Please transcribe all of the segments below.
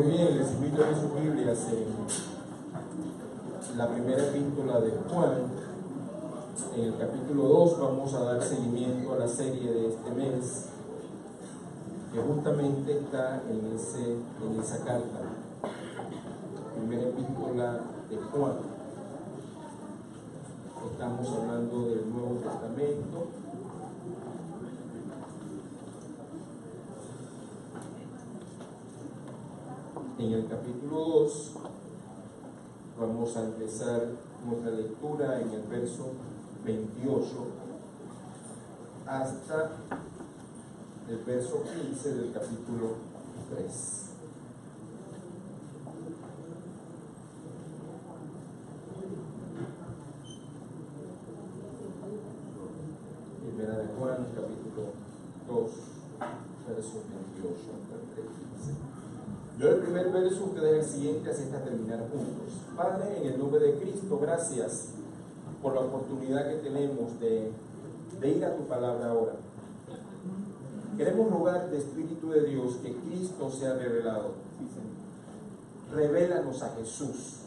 Muy bien, les invito a ver sus Biblias en la primera epístola de Juan. En el capítulo 2 vamos a dar seguimiento a la serie de este mes, que justamente está en esa carta. Primera epístola de Juan. Estamos hablando del Nuevo Testamento. En el capítulo 2 vamos a empezar nuestra lectura en el verso 28 hasta el verso 15 del capítulo 3. Primera de Juan, capítulo 2, verso 28 hasta el 3:15. Yo el primer verso, ustedes el siguiente, así hasta terminar juntos. Padre, en el nombre de Cristo, gracias por la oportunidad que tenemos de ir a tu palabra ahora. Queremos rogarte, Espíritu de Dios, que Cristo sea revelado. Revélanos a Jesús.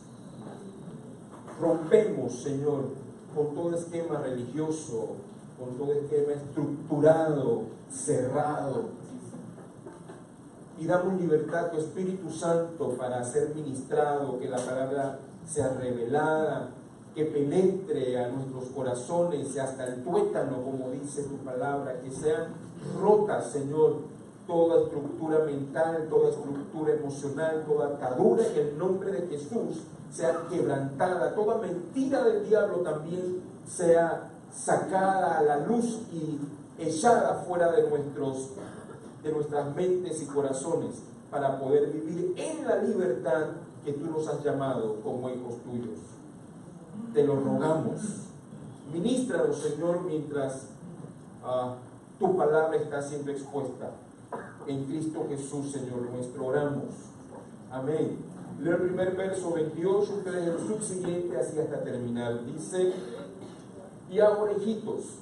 Rompemos, Señor, con todo esquema religioso, con todo esquema estructurado, cerrado. Y damos libertad a tu Espíritu Santo para ser ministrado, que la palabra sea revelada, que penetre a nuestros corazones y hasta el tuétano, como dice tu palabra, que sean rotas, Señor, toda estructura mental, toda estructura emocional, toda atadura en el nombre de Jesús sea quebrantada, toda mentira del diablo también sea sacada a la luz y echada fuera de nuestras mentes y corazones, para poder vivir en la libertad que tú nos has llamado como hijos tuyos. Te lo rogamos. Ministranos, Señor, mientras tu palabra está siendo expuesta. En Cristo Jesús, Señor nuestro, oramos. Amén. Leo el primer verso 28, ustedes el subsiguiente, así hasta terminar. Dice: y ahora, hijitos,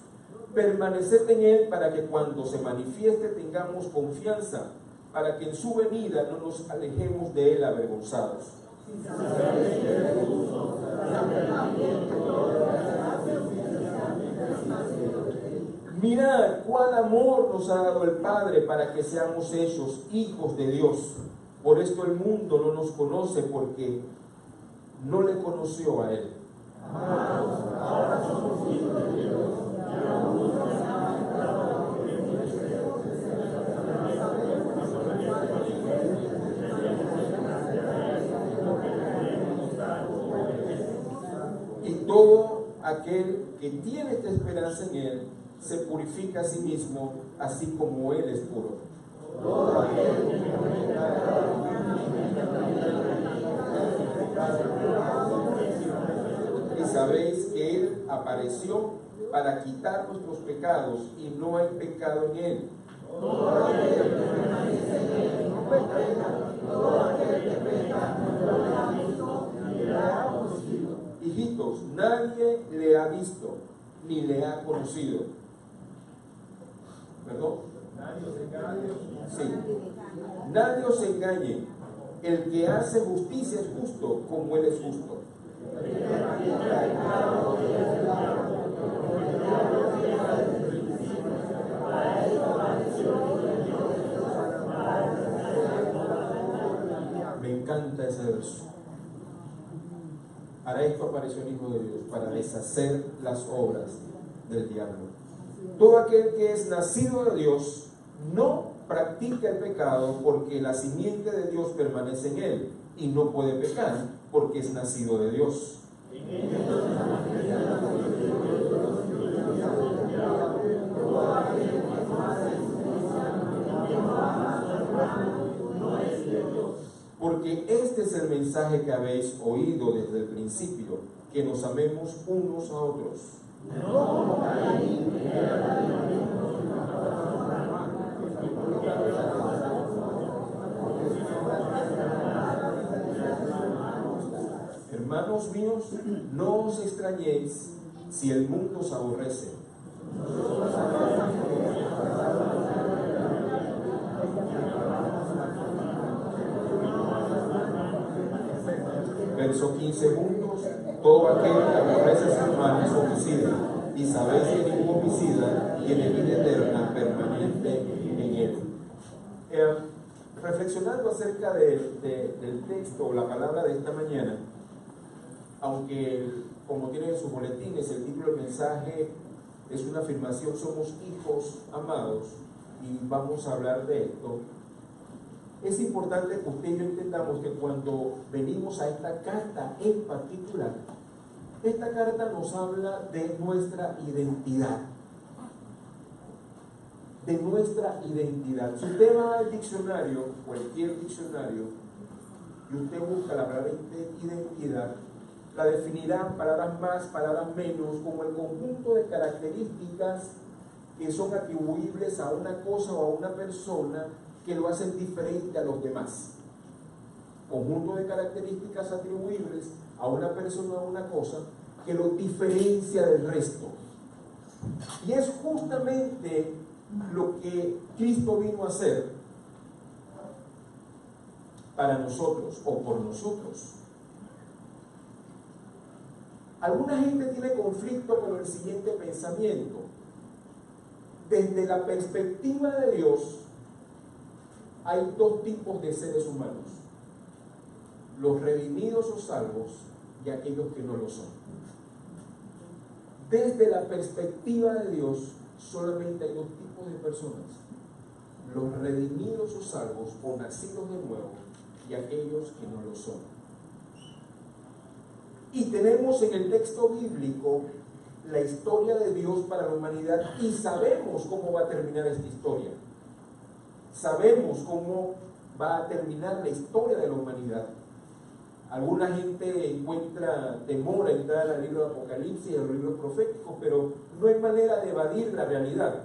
permaneced en Él, para que cuando se manifieste tengamos confianza, para que en su venida no nos alejemos de Él avergonzados. Mirad cuál amor nos ha dado el Padre para que seamos hechos hijos de Dios. Por esto el mundo no nos conoce, porque no le conoció a Él. Ahora somos hijos de Dios. Y todo aquel que tiene esta esperanza en Él se purifica a sí mismo, así como Él es puro. Y sabéis que Él apareció para quitar nuestros pecados, y no hay pecado en Él. Hijitos, nadie le ha visto ni le ha conocido. ¿Perdón? Sí. Nadie os engañe. El que hace justicia es justo, como Él es justo. Me encanta ese verso. Para esto apareció el Hijo de Dios, para deshacer las obras del diablo. Todo aquel que es nacido de Dios no practica el pecado, porque la simiente de Dios permanece en él, y no puede pecar porque es nacido de Dios. Porque este es el mensaje que habéis oído desde el principio, que nos amemos unos a otros. Hermanos míos, no os extrañéis si el mundo os aborrece. Verso 15 juntos: todo aquel que aborrece a su hermano es homicida, y sabéis que ningún homicida tiene vida eterna permanente en él. Reflexionando acerca del texto o la palabra de esta mañana, aunque como tienen en sus boletines el título del mensaje es una afirmación, somos hijos amados, y vamos a hablar de esto, es importante que usted y yo entendamos que cuando venimos a esta carta en particular, esta carta nos habla de nuestra identidad. De nuestra identidad. Si usted va al diccionario, cualquier diccionario, y usted busca la palabra identidad, la definirán palabras más, palabras menos, como el conjunto de características que son atribuibles a una cosa o a una persona que lo hacen diferente a los demás. Conjunto de características atribuibles a una persona o a una cosa que lo diferencia del resto. Y es justamente lo que Cristo vino a hacer para nosotros o por nosotros. Alguna gente tiene conflicto con el siguiente pensamiento. Desde la perspectiva de Dios, hay dos tipos de seres humanos: los redimidos o salvos y aquellos que no lo son. Desde la perspectiva de Dios, solamente hay dos tipos de personas: los redimidos o salvos o nacidos de nuevo y aquellos que no lo son. Y tenemos en el texto bíblico la historia de Dios para la humanidad y sabemos cómo va a terminar esta historia. Sabemos cómo va a terminar la historia de la humanidad. Alguna gente encuentra temor a entrar al libro de Apocalipsis y a los libros proféticos, pero no hay manera de evadir la realidad.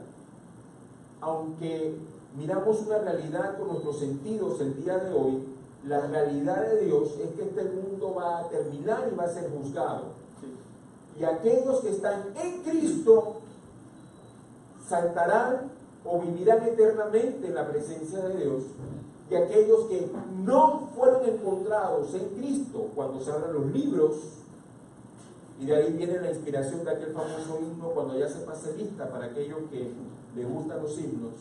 Aunque miramos una realidad con nuestros sentidos el día de hoy, la realidad de Dios es que este mundo va a terminar y va a ser juzgado. Y aquellos que están en Cristo saltarán o vivirán eternamente en la presencia de Dios, y aquellos que no fueron encontrados en Cristo, cuando se abran los libros, y de ahí viene la inspiración de aquel famoso himno, cuando ya se pase lista, para aquellos que les gustan los himnos,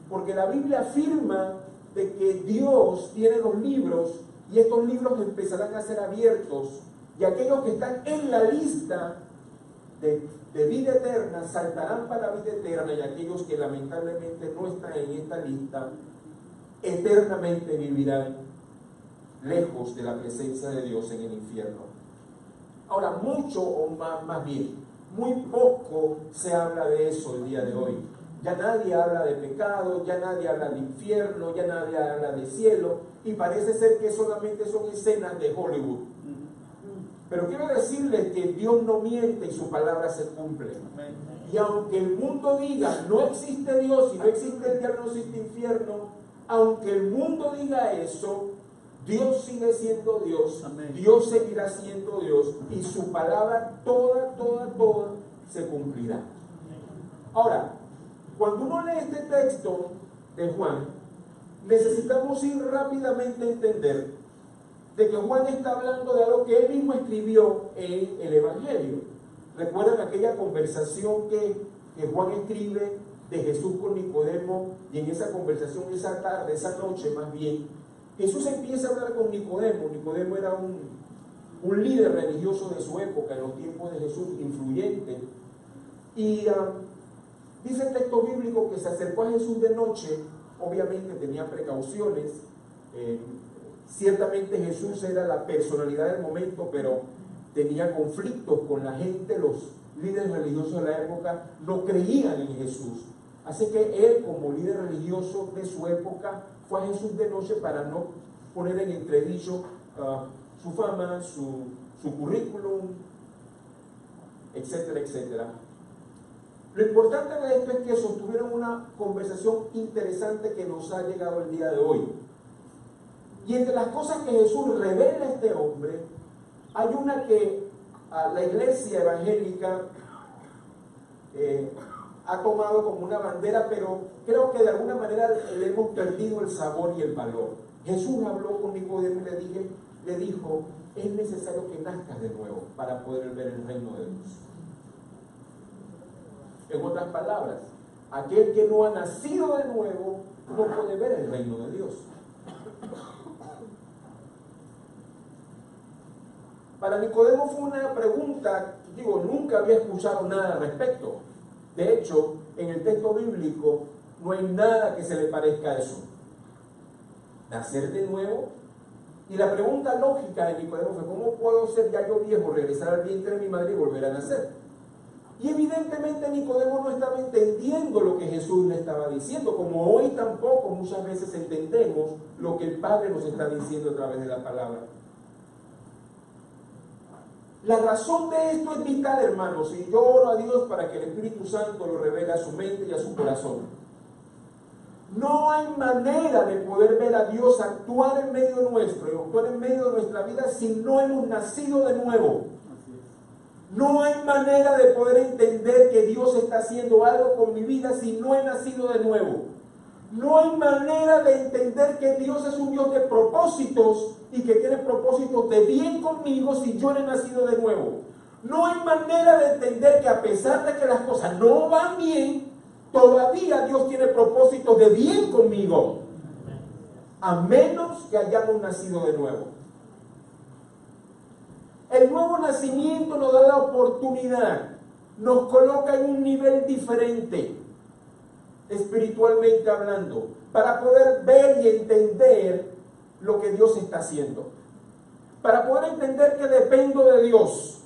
porque la Biblia afirma de que Dios tiene los libros y estos libros empezarán a ser abiertos, y aquellos que están en la lista de vida eterna saltarán para la vida eterna, y aquellos que lamentablemente no están en esta lista eternamente vivirán lejos de la presencia de Dios en el infierno. Ahora, mucho o más bien, muy poco se habla de eso el día de hoy. Ya nadie habla de pecado, ya nadie habla de infierno, ya nadie habla de cielo, y parece ser que solamente son escenas de Hollywood. Pero quiero decirles que Dios no miente y su palabra se cumple. Y aunque el mundo diga no existe Dios y no existe el diablo, no existe infierno, aunque el mundo diga eso, Dios sigue siendo Dios. Amén. Dios seguirá siendo Dios, y su palabra toda se cumplirá. Ahora, cuando uno lee este texto de Juan, necesitamos ir rápidamente a entender de que Juan está hablando de algo que él mismo escribió en el Evangelio. ¿Recuerdan aquella conversación que Juan escribe de Jesús con Nicodemo? Y en esa conversación, esa tarde, esa noche más bien, Jesús empieza a hablar con Nicodemo. Nicodemo era un líder religioso de su época, en los tiempos de Jesús, influyente. Y dice el texto bíblico que se acercó a Jesús de noche. Obviamente tenía precauciones. Ciertamente Jesús era la personalidad del momento, pero tenía conflictos con la gente. Los líderes religiosos de la época no creían en Jesús. Así que él, como líder religioso de su época, fue a Jesús de noche para no poner en entredicho su fama, su currículum, etcétera, etcétera. Lo importante de esto es que sostuvieron una conversación interesante que nos ha llegado el día de hoy. Y entre las cosas que Jesús revela a este hombre, hay una que la iglesia evangélica ha tomado como una bandera, pero creo que de alguna manera le hemos perdido el sabor y el valor. Jesús habló con Nicodemo y le dije, le dijo, es necesario que nazcas de nuevo para poder ver el reino de Dios. En otras palabras, aquel que no ha nacido de nuevo no puede ver el reino de Dios. Para Nicodemo fue una pregunta, nunca había escuchado nada al respecto. De hecho, en el texto bíblico no hay nada que se le parezca a eso. Nacer de nuevo. Y la pregunta lógica de Nicodemo fue, ¿cómo puedo ser ya yo viejo, regresar al vientre de mi madre y volver a nacer? Y evidentemente Nicodemo no estaba entendiendo lo que Jesús le estaba diciendo, como hoy tampoco muchas veces entendemos lo que el Padre nos está diciendo a través de la palabra. La razón de esto es vital, hermanos, y yo oro a Dios para que el Espíritu Santo lo revele a su mente y a su corazón. No hay manera de poder ver a Dios actuar en medio nuestro y actuar en medio de nuestra vida si no hemos nacido de nuevo. No hay manera de poder entender que Dios está haciendo algo con mi vida si no he nacido de nuevo. No hay manera de entender que Dios es un Dios de propósitos y que tiene propósitos de bien conmigo si yo no he nacido de nuevo. No hay manera de entender que a pesar de que las cosas no van bien, todavía Dios tiene propósitos de bien conmigo, a menos que hayamos nacido de nuevo. El nuevo nacimiento nos da la oportunidad, nos coloca en un nivel diferente, espiritualmente hablando, para poder ver y entender lo que Dios está haciendo, para poder entender que dependo de Dios,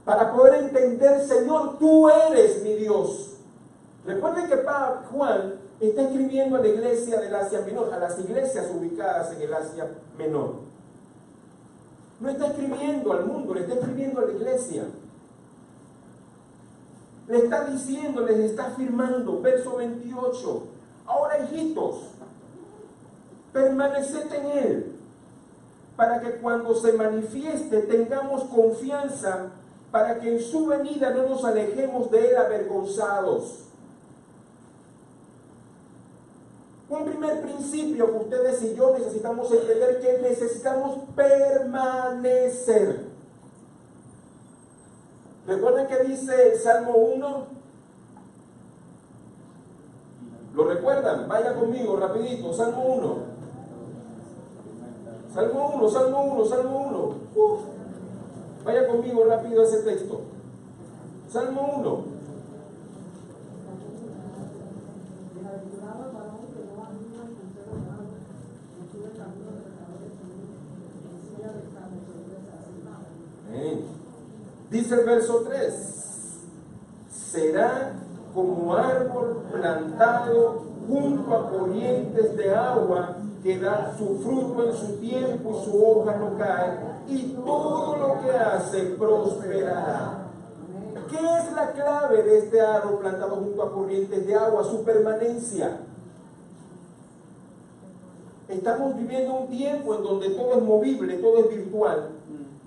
para poder entender, Señor, tú eres mi Dios. Recuerden que Juan está escribiendo a la iglesia del Asia Menor, a las iglesias ubicadas en el Asia Menor. No está escribiendo al mundo, le está escribiendo a la iglesia. Le está diciendo, les está afirmando, verso 28, ahora hijitos, permaneced en Él, para que cuando se manifieste tengamos confianza, para que en su venida no nos alejemos de Él avergonzados. Un primer principio que ustedes y yo necesitamos entender, que necesitamos permanecer. ¿Recuerdan que dice el Salmo 1? ¿Lo recuerdan? Vaya conmigo rapidito, Salmo 1. Salmo 1, Salmo 1, Salmo 1. Vaya conmigo rápido a ese texto. Salmo 1. Dice el verso 3, será como árbol plantado junto a corrientes de agua, que da su fruto en su tiempo y su hoja no cae, y todo lo que hace prosperará. ¿Qué es la clave de este árbol plantado junto a corrientes de agua? Su permanencia. Estamos viviendo un tiempo en donde todo es movible, todo es virtual,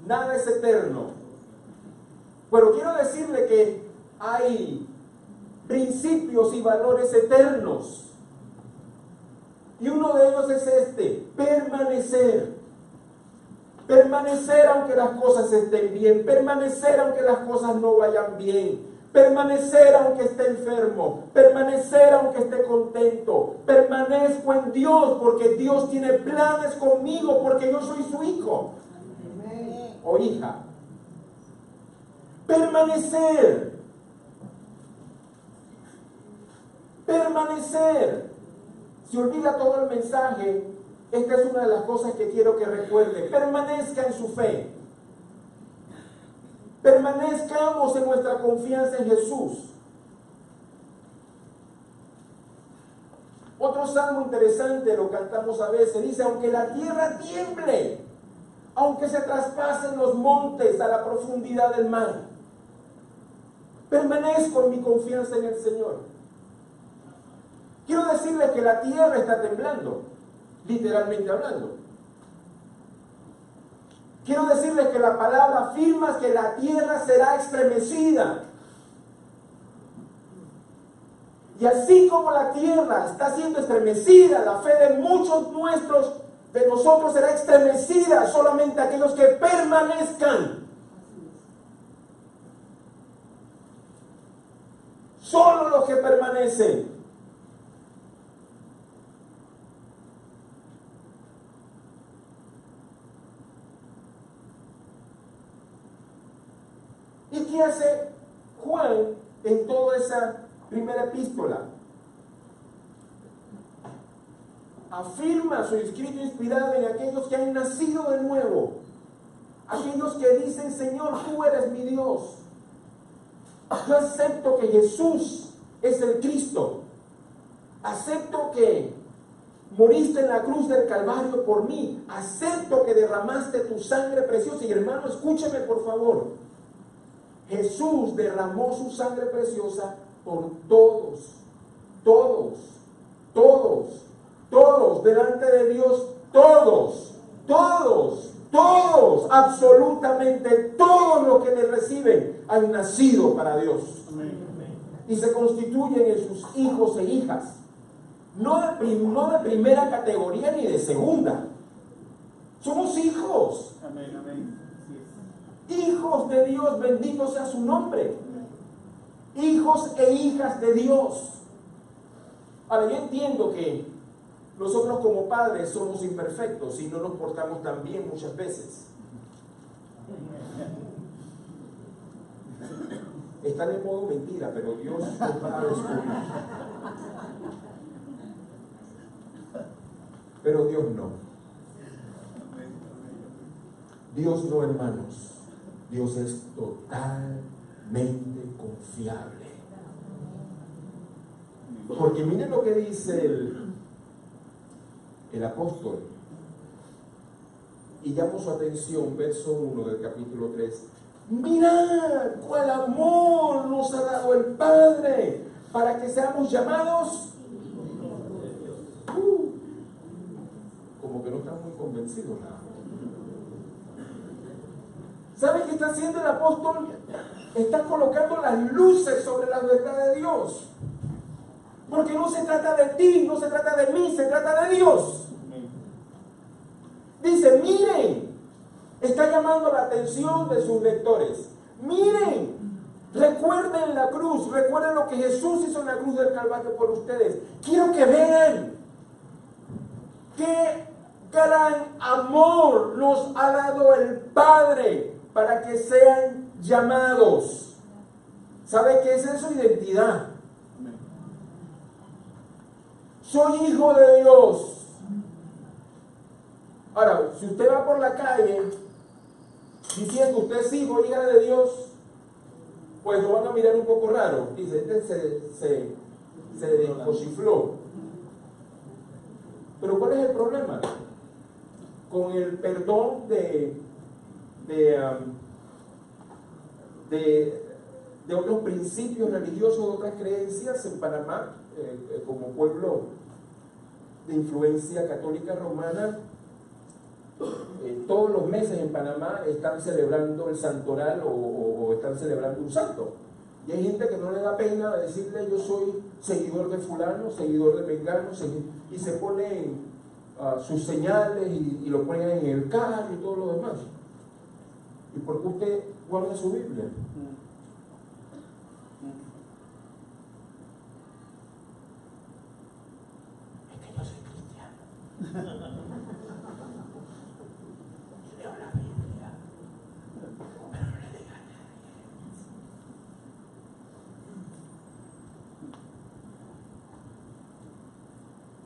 nada es eterno. Pero quiero decirle que hay principios y valores eternos. Y uno de ellos es permanecer. Permanecer aunque las cosas estén bien, permanecer aunque las cosas no vayan bien, permanecer aunque esté enfermo, permanecer aunque esté contento. Permanezco en Dios porque Dios tiene planes conmigo, porque yo soy su hijo o hija. Permanecer. Permanecer. Si olvida todo el mensaje, esta es una de las cosas que quiero que recuerde. Permanezca en su fe. Permanezcamos en nuestra confianza en Jesús. Otro salmo interesante, lo cantamos a veces, dice, aunque la tierra tiemble, aunque se traspasen los montes a la profundidad del mar, permanezco en mi confianza en el Señor. Quiero decirles que la tierra está temblando, literalmente hablando. Quiero decirles que la palabra afirma que la tierra será estremecida. Y así como la tierra está siendo estremecida, la fe de muchos nuestros de nosotros será estremecida solamente aquellos que permanezcan. Solo los que permanecen. ¿Y qué hace Juan en toda esa primera epístola? Afirma su escrito inspirado en aquellos que han nacido de nuevo, aquellos que dicen: Señor, tú eres mi Dios. Yo acepto que Jesús es el Cristo. Acepto que moriste en la cruz del Calvario por mí. Acepto que derramaste tu sangre preciosa. Y hermano, escúcheme por favor. Jesús derramó su sangre preciosa por todos, delante de Dios, todos, absolutamente todos los que le reciben han nacido para Dios. Amén. Y se constituyen en sus hijos e hijas, no de primera categoría ni de segunda. Somos hijos. Amén, amén. Hijos de Dios, bendito sea su nombre. Hijos e hijas de Dios. Ahora, yo entiendo que nosotros como padres somos imperfectos y no nos portamos tan bien muchas veces. Están en modo mentira, pero Dios nos va a descubrir. Pero Dios no. Dios no, hermanos. Dios es totalmente confiable. Porque miren lo que dice el apóstol. Y llamo su atención, verso 1 del capítulo 3. Mirad cuál amor nos ha dado el Padre para que seamos llamados. Como que no están muy convencidos nada. ¿Sabe qué está haciendo el apóstol? Está colocando las luces sobre la verdad de Dios. Porque no se trata de ti, no se trata de mí, se trata de Dios. Dice: miren, está llamando la atención de sus lectores. Miren, recuerden la cruz, recuerden lo que Jesús hizo en la cruz del Calvario por ustedes. Quiero que vean qué gran amor nos ha dado el Padre para que sean llamados. ¿Sabe qué es eso? Identidad. Soy hijo de Dios. Ahora, si usted va por la calle diciendo usted es hijo, hija de Dios, pues lo van a mirar un poco raro. Dice, este se descosifló. Pero ¿cuál es el problema? Con el perdón de otros principios religiosos, de otras creencias en Panamá, como pueblo de influencia católica romana, todos los meses en Panamá están celebrando el santoral o están celebrando un santo. Y hay gente que no le da pena decirle: yo soy seguidor de fulano, seguidor de mengano, y se ponen sus señales y lo ponen en el carro y todo lo demás. ¿Y por qué usted guarda su Biblia? Es que yo soy cristiano. Yo leo la Biblia, pero no le diga a nadie.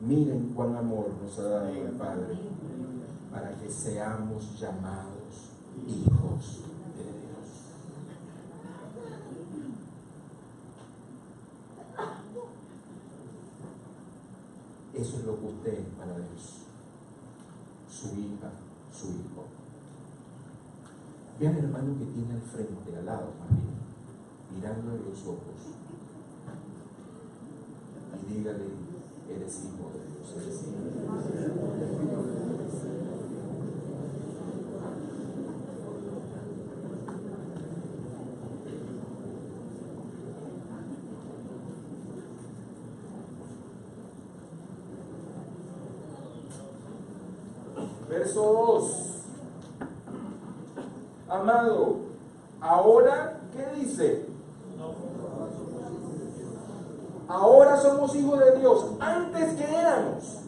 Miren cuán amor nos ha dado el Padre para que seamos llamados hijos de Dios. Eso es lo que usted es para Dios. Su hija, su hijo. Vean al hermano que tiene al frente, al lado, familia, mirándole en los ojos y dígale: eres hijo de Dios, eres hijo de Dios. Verso 2. Amado, ahora, ¿qué dice? Ahora somos hijos de Dios. Antes que éramos.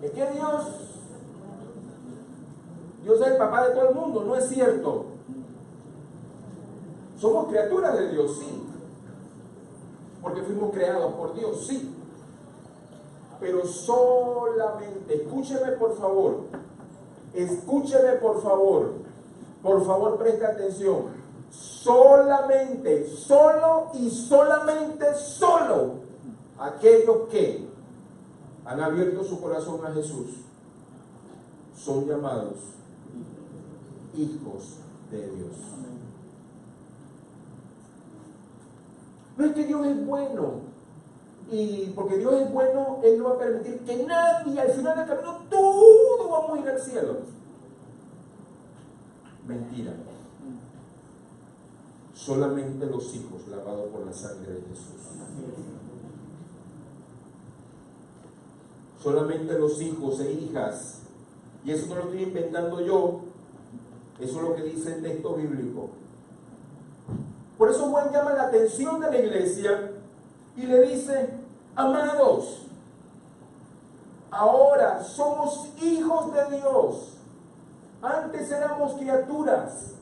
Es que Dios es el papá de todo el mundo, no es cierto. Somos criaturas de Dios, sí. Porque fuimos creados por Dios, sí. Pero solamente, escúcheme por favor, por favor preste atención, solamente, solo y solamente solo aquellos que han abierto su corazón a Jesús son llamados hijos de Dios. No es que Dios es bueno, y porque Dios es bueno, Él no va a permitir que nadie, al final del camino, todos vamos a ir al cielo. Mentira. Solamente los hijos lavados por la sangre de Jesús. Solamente los hijos e hijas. Y eso no lo estoy inventando yo. Eso es lo que dice el texto bíblico. Por eso Juan llama la atención de la iglesia y le dice: amados, ahora somos hijos de Dios. Antes éramos criaturas,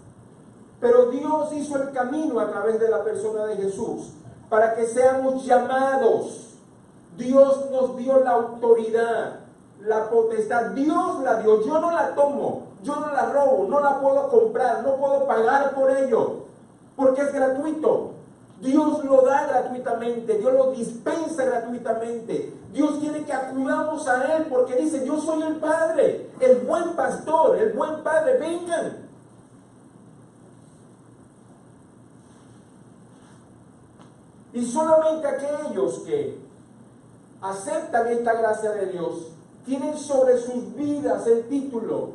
pero Dios hizo el camino a través de la persona de Jesús para que seamos llamados. Dios nos dio la autoridad, la potestad. Dios la dio, yo no la tomo, yo no la robo, no la puedo comprar, no puedo pagar por ello, porque es gratuito. Dios lo da gratuitamente, Dios lo dispensa gratuitamente. Dios quiere que acudamos a Él porque dice: yo soy el Padre, el buen pastor, el buen Padre, vengan. Y solamente aquellos que aceptan esta gracia de Dios tienen sobre sus vidas el título,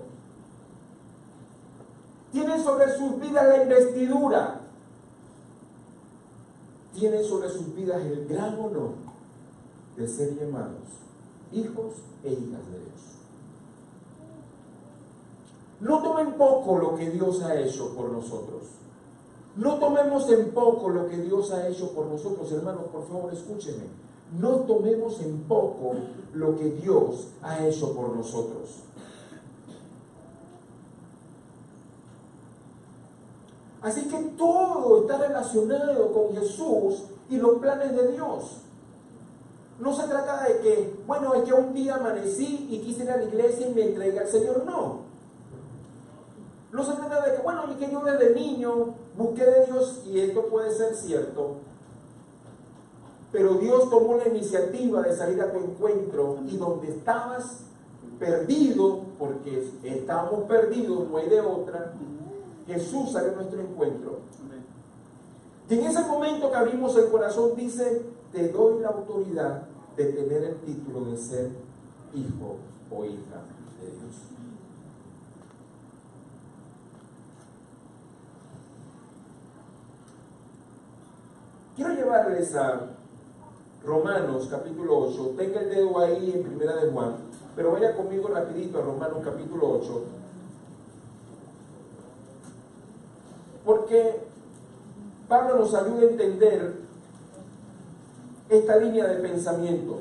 tienen sobre sus vidas la investidura, tienen sobre sus vidas el gran honor de ser llamados hijos e hijas de Dios. No tomen poco lo que Dios ha hecho por nosotros. No tomemos en poco lo que Dios ha hecho por nosotros, hermanos, por favor, escúchenme. No tomemos en poco lo que Dios ha hecho por nosotros. Así que todo está relacionado con Jesús y los planes de Dios. No se trata de que, bueno, es que un día amanecí y quise ir a la iglesia y me entregué al Señor, no. No se trata de que, bueno, es que yo desde niño busqué de Dios, y esto puede ser cierto, pero Dios tomó la iniciativa de salir a tu encuentro, y donde estabas perdido, porque estábamos perdidos, no hay de otra, Jesús salió a nuestro encuentro. Y en ese momento que abrimos el corazón dice: te doy la autoridad de tener el título de ser hijo o hija de Dios. Quiero llevarles a Romanos capítulo 8. Tenga el dedo ahí en Primera de Juan, pero vaya conmigo rapidito a Romanos capítulo 8. Porque Pablo nos ayuda a entender esta línea de pensamiento.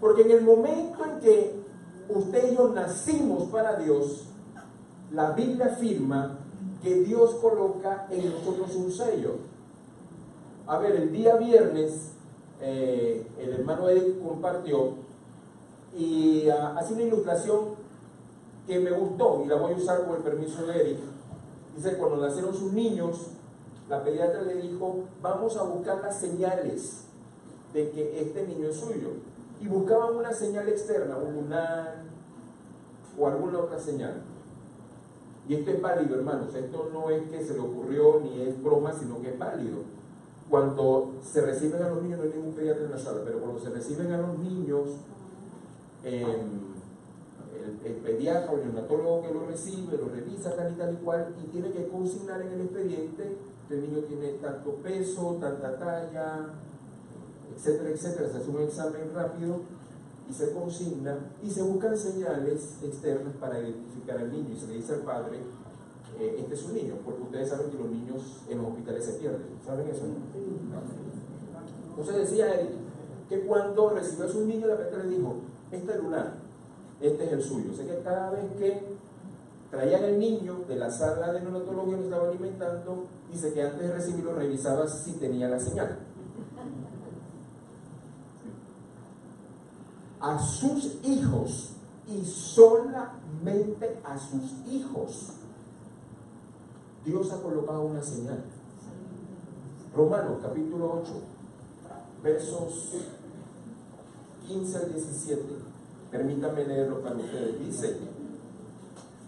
Porque en el momento en que usted y yo nacimos para Dios, la Biblia afirma que Dios coloca en nosotros un sello. A ver, el día viernes el hermano Eric compartió y hace una ilustración que me gustó y la voy a usar con el permiso de Eric. Dice: cuando nacieron sus niños, la pediatra le dijo: vamos a buscar las señales de que este niño es suyo. Y buscaban una señal externa, un lunar o alguna otra señal. Y esto es válido, hermanos. Esto no es que se le ocurrió ni es broma, sino que es válido. Cuando se reciben a los niños, no hay ningún pediatra en la sala, pero cuando se reciben a los niños, el pediatra o el neonatólogo que lo recibe, lo revisa tal y cual, y tiene que consignar en el expediente que el niño tiene tanto peso, tanta talla, etcétera, etcétera. Se hace un examen rápido y se consigna y se buscan señales externas para identificar al niño y se le dice al padre, este es un niño, porque ustedes saben que los niños en los hospitales se pierden, ¿saben eso? Entonces decía él que cuando recibió a su niño, la maestra le dijo, este lunar, este es el suyo. O sea que cada vez que traían al niño de la sala de neonatología, lo estaba alimentando, dice que antes de recibirlo revisaba si tenía la señal. A sus hijos y solamente a sus hijos Dios ha colocado una señal. Romanos capítulo 8 versos 15 al 17, permítanme leerlo para ustedes. Dice,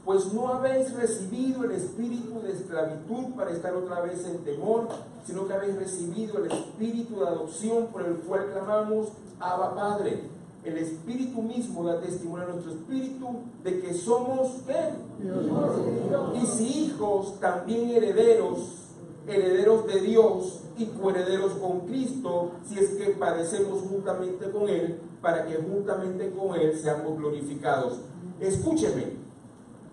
pues no habéis recibido el espíritu de esclavitud para estar otra vez en temor, sino que habéis recibido el espíritu de adopción por el cual clamamos, Abba Padre. El Espíritu mismo da testimonio a nuestro espíritu de que somos, ¿qué? Y si hijos, también herederos, herederos de Dios y coherederos con Cristo, si es que padecemos juntamente con Él, para que juntamente con Él seamos glorificados. Escúcheme,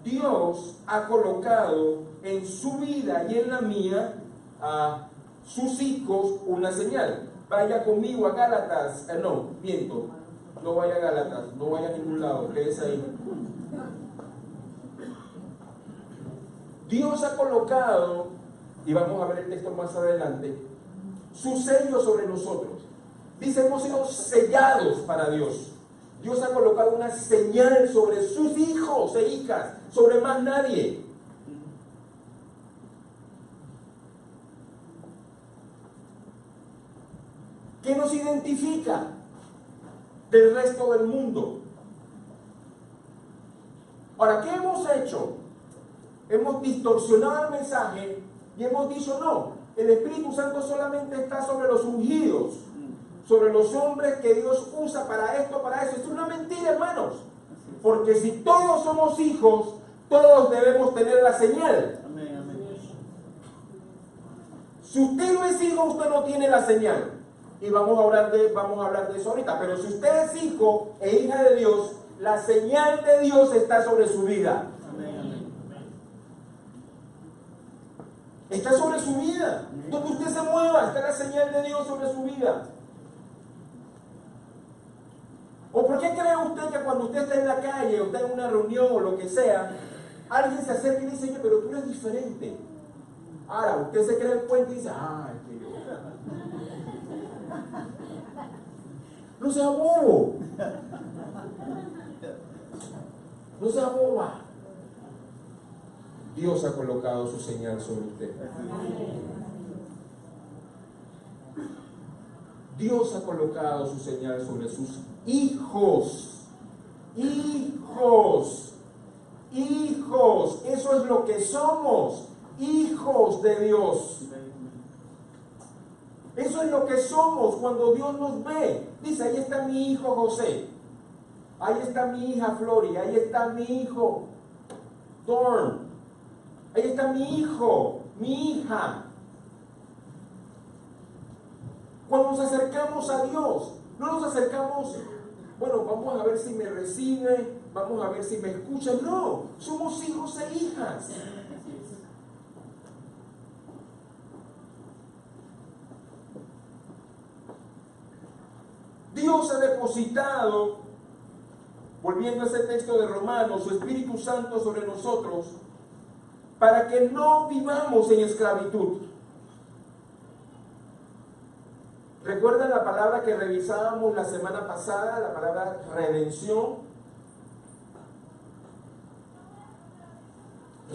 Dios ha colocado en su vida y en la mía a sus hijos una señal. Vaya conmigo a Gálatas, no vaya a Gálatas, no vaya a ningún lado, quédese ahí. Dios ha colocado, y vamos a ver el texto más adelante, su sello sobre nosotros. Dice, hemos sido sellados para Dios. Dios ha colocado una señal sobre sus hijos e hijas, sobre más nadie. ¿Qué nos identifica del resto del mundo? Ahora, ¿qué hemos hecho? Hemos distorsionado el mensaje y hemos dicho, no, el Espíritu Santo solamente está sobre los ungidos, sobre los hombres que Dios usa para esto, para eso. Es una mentira, hermanos, porque si todos somos hijos, todos debemos tener la señal. Si usted no es hijo, usted no tiene la señal. Y vamos a hablar de eso ahorita. Pero si usted es hijo e hija de Dios, la señal de Dios está sobre su vida. Está sobre su vida. Donde usted se mueva, está la señal de Dios sobre su vida. ¿O por qué cree usted que cuando usted está en la calle o está en una reunión o lo que sea, alguien se acerca y dice, oye, pero tú eres diferente? Ahora, usted se cree el cuento y dice, es que yo... No sea bobo. No sea boba. Dios ha colocado su señal sobre usted. Dios ha colocado su señal sobre sus hijos. Hijos. Hijos. Eso es lo que somos. Hijos de Dios. Eso es lo que somos cuando Dios nos ve. Dice, ahí está mi hijo José. Ahí está mi hija Flori. Ahí está mi hijo Dorn. Ahí está mi hijo, mi hija. Cuando nos acercamos a Dios, no nos acercamos, bueno, vamos a ver si me recibe, vamos a ver si me escucha. No, somos hijos e hijas. Dios ha depositado, volviendo a ese texto de Romanos, su Espíritu Santo sobre nosotros, para que no vivamos en esclavitud. ¿Recuerdan la palabra que revisábamos la semana pasada? La palabra redención.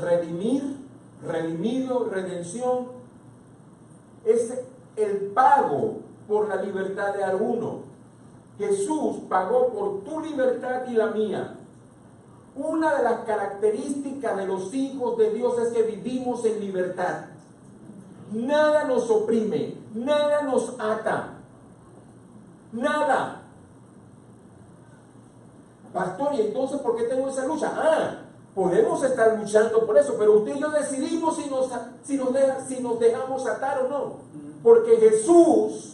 Redimir, redimido, redención. Es el pago por la libertad de alguno. Jesús pagó por tu libertad y la mía. Una de las características de los hijos de Dios es que vivimos en libertad. Nada nos oprime, nada nos ata. Nada. Pastor, ¿y entonces por qué tengo esa lucha? Podemos estar luchando por eso, pero usted y yo decidimos si nos dejamos atar o no. Porque Jesús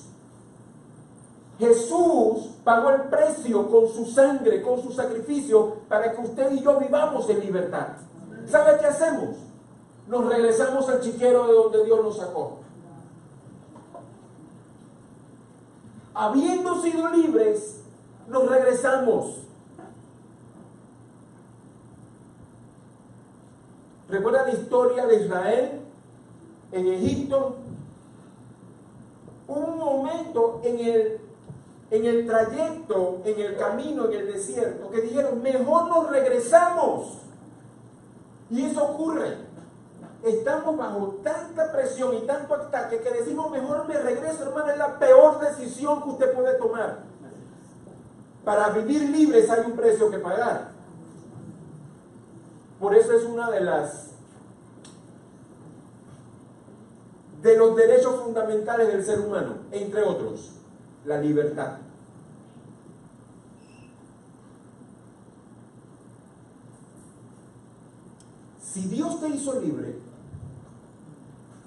Jesús pagó el precio con su sangre, con su sacrificio, para que usted y yo vivamos en libertad. ¿Sabe qué hacemos? Nos regresamos al chiquero de donde Dios nos sacó. Habiendo sido libres, nos regresamos. ¿Recuerda la historia de Israel en Egipto? Hubo un momento en el trayecto, en el camino, en el desierto, que dijeron, mejor nos regresamos. Y eso ocurre. Estamos bajo tanta presión y tanto ataque que decimos, mejor me regreso, hermano. Es la peor decisión que usted puede tomar. Para vivir libres hay un precio que pagar. Por eso es una de los derechos fundamentales del ser humano, entre otros, la libertad. Si Dios te hizo libre,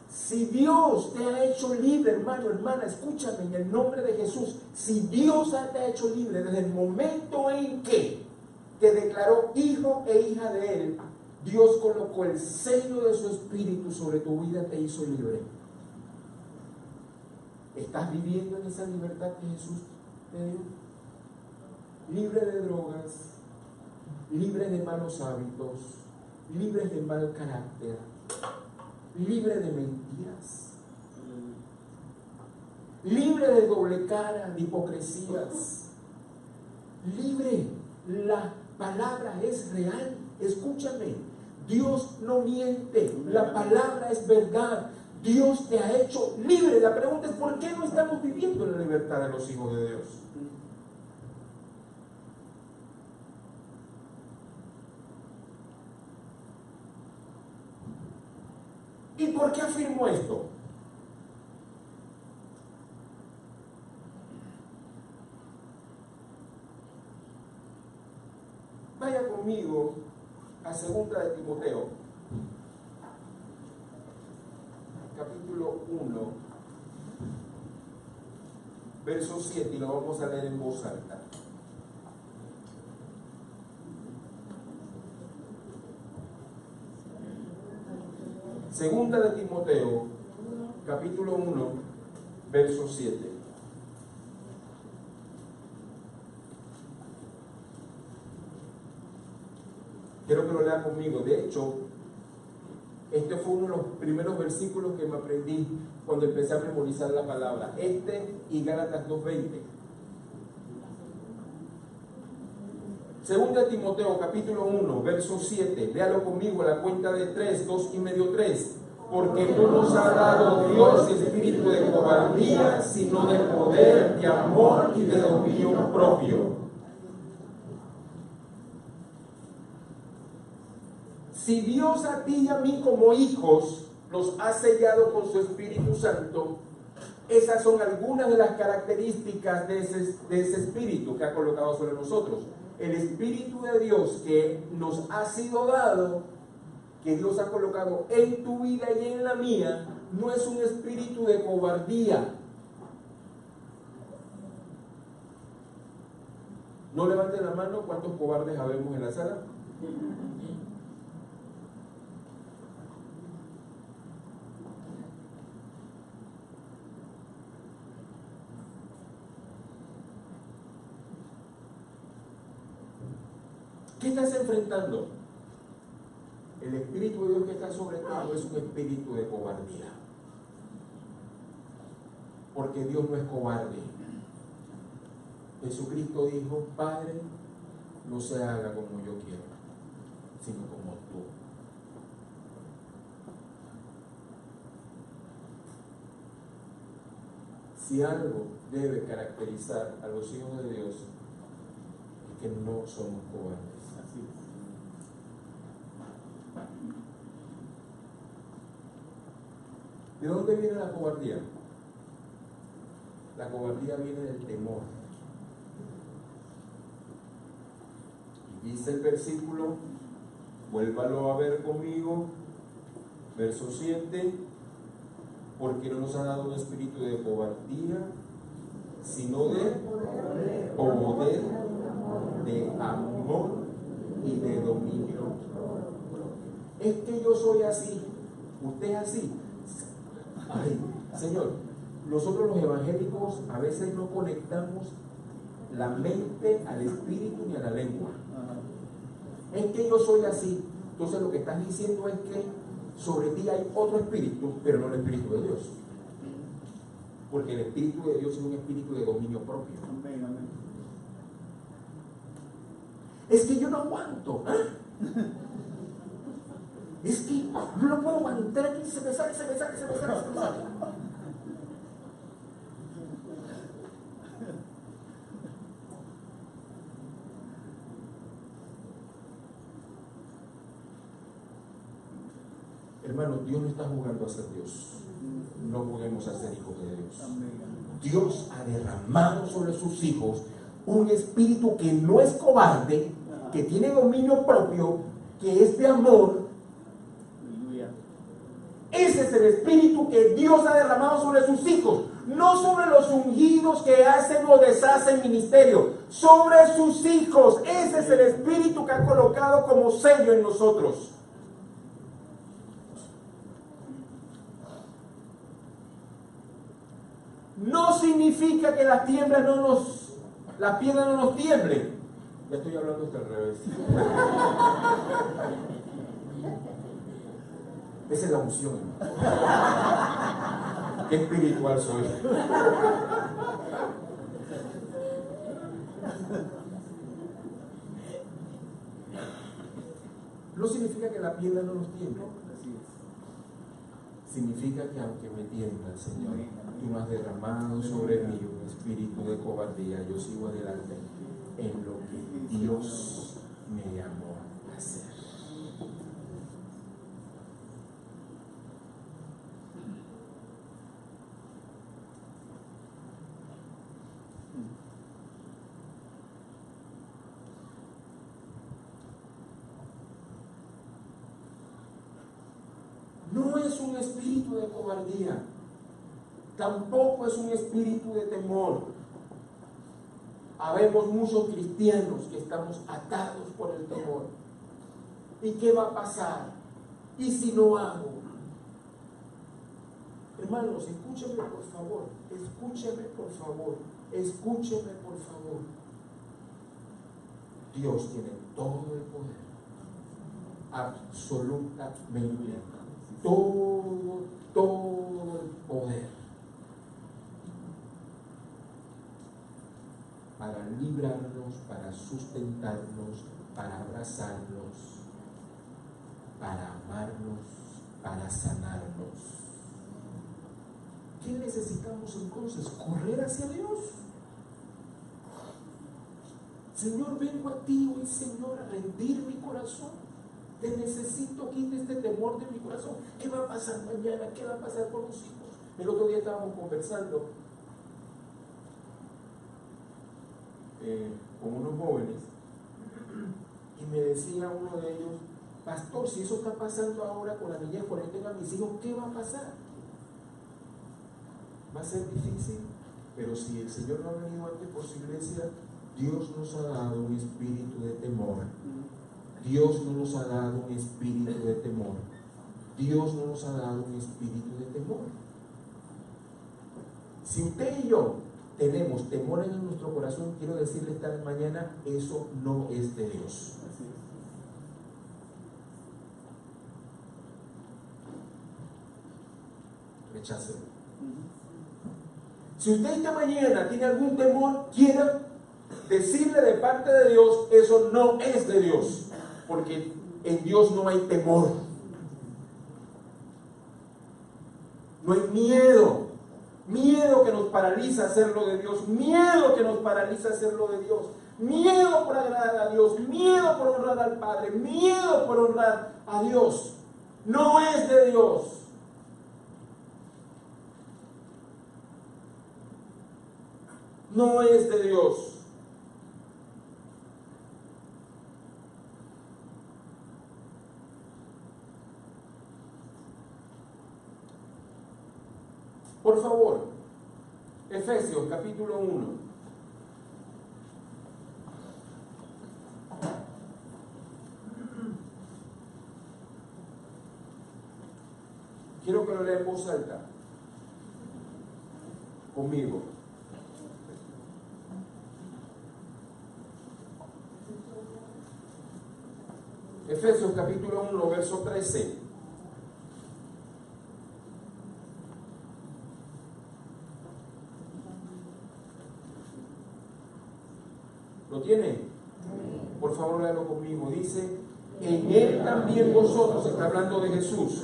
si Dios te ha hecho libre, hermano, hermana, escúchame en el nombre de Jesús. Si Dios te ha hecho libre desde el momento en que te declaró hijo e hija de Él, Dios colocó el sello de su Espíritu sobre tu vida, te hizo libre. ¿Estás viviendo en esa libertad que Jesús te dio? Libre de drogas, libre de malos hábitos, libre de mal carácter, libre de mentiras, libre de doble cara, de hipocresías, libre. La palabra es real. Escúchame, Dios no miente, la palabra es verdad. Dios te ha hecho libre. La pregunta es, ¿por qué no estamos viviendo la libertad de los hijos de Dios? ¿Y por qué afirmo esto? Vaya conmigo a 2 de Timoteo, capítulo 1, verso 7, y lo vamos a leer en voz alta. Segunda de Timoteo, capítulo 1, verso 7. Quiero que lo lea conmigo. De hecho, este fue uno de los primeros versículos que me aprendí cuando empecé a memorizar la palabra. Y Gálatas 2:20. Segunda de Timoteo, capítulo 1, verso 7. Léalo conmigo a la cuenta de 3, 2 y medio, 3. Porque no nos ha dado Dios espíritu de cobardía, sino de poder, de amor y de dominio propio. Si Dios a ti y a mí como hijos nos ha sellado con su Espíritu Santo, esas son algunas de las características de ese Espíritu que ha colocado sobre nosotros. El Espíritu de Dios que nos ha sido dado, que Dios ha colocado en tu vida y en la mía, no es un espíritu de cobardía. No levanten la mano, ¿cuántos cobardes habemos en la sala? ¿Qué estás enfrentando? El Espíritu de Dios que está sobre ti no es un espíritu de cobardía. Porque Dios no es cobarde. Jesucristo dijo, Padre, no se haga como yo quiero, sino como tú. Si algo debe caracterizar a los hijos de Dios, es que no somos cobardes. Así es. ¿De dónde viene la cobardía? La cobardía viene del temor. Y dice el versículo, vuélvalo a ver conmigo, verso 7, porque no nos ha dado un espíritu de cobardía, sino de poder, de amor y de dominio. Es que yo soy así, usted es así. Ay, Señor, nosotros los evangélicos a veces no conectamos la mente al espíritu ni a la lengua. Es que yo soy así. Entonces lo que estás diciendo es que sobre ti hay otro espíritu, pero no el espíritu de Dios. Porque el espíritu de Dios es un espíritu de dominio propio. Es que yo no aguanto. Es que no lo puedo aguantar aquí, se me sale. Hermanos, Dios no está jugando a ser Dios. No podemos ser hijos de Dios. Dios ha derramado sobre sus hijos un espíritu que no es cobarde, que tiene dominio propio, que es de amor. Ese es el espíritu que Dios ha derramado sobre sus hijos, no sobre los ungidos que hacen o deshacen ministerio, sobre sus hijos. Ese es el espíritu que ha colocado como sello en nosotros. No significa que las piedras no nos tiemblen. Ya estoy hablando hasta al revés. Esa es la unción. Qué espiritual soy. No significa que la piedra no nos tiemble. Significa que aunque me tiembla, Señor, tú no has derramado sobre mí un espíritu de cobardía. Yo sigo adelante en lo que Dios me llamó a hacer. No es un espíritu de cobardía, tampoco es un espíritu de temor. Habemos muchos cristianos que estamos atados por el temor. ¿Y qué va a pasar? ¿Y si no hago? Hermanos, escúchenme por favor, escúchenme por favor, escúchenme por favor. Dios tiene todo el poder, absolutamente. Todo el poder para librarnos, para sustentarnos, para abrazarnos, para amarnos, para sanarnos. ¿Qué necesitamos entonces? Correr hacia Dios. Señor, vengo a ti hoy, Señor, a rendir mi corazón. Te necesito, quita este temor de mi corazón. ¿Qué va a pasar mañana? ¿Qué va a pasar con los hijos? El otro día estábamos conversando con unos jóvenes y me decía uno de ellos: pastor, si eso está pasando ahora con la niñez, por ahí tengo a mis hijos, ¿qué va a pasar? Va a ser difícil, pero si el Señor no ha venido antes por su iglesia, Dios nos ha dado un espíritu de temor. Dios no nos ha dado un espíritu de temor. Dios no nos ha dado un espíritu de temor. Si usted y yo tenemos temor en nuestro corazón, quiero decirle esta mañana, eso no es de Dios. Rechácelo. Si usted esta mañana tiene algún temor, quiera decirle de parte de Dios, eso no es de Dios. Porque en Dios no hay temor, no hay miedo que nos paraliza hacerlo de Dios, miedo que nos paraliza hacerlo de Dios, miedo por agradar a Dios, miedo por honrar al Padre, miedo por honrar a Dios. No es de Dios. No es de Dios. Por favor, Efesios capítulo 1. Quiero que lo lea en voz alta conmigo. Efesios capítulo 1, verso 13. ¿Lo tiene? Por favor, léalo conmigo. Dice, en él también vosotros, está hablando de Jesús,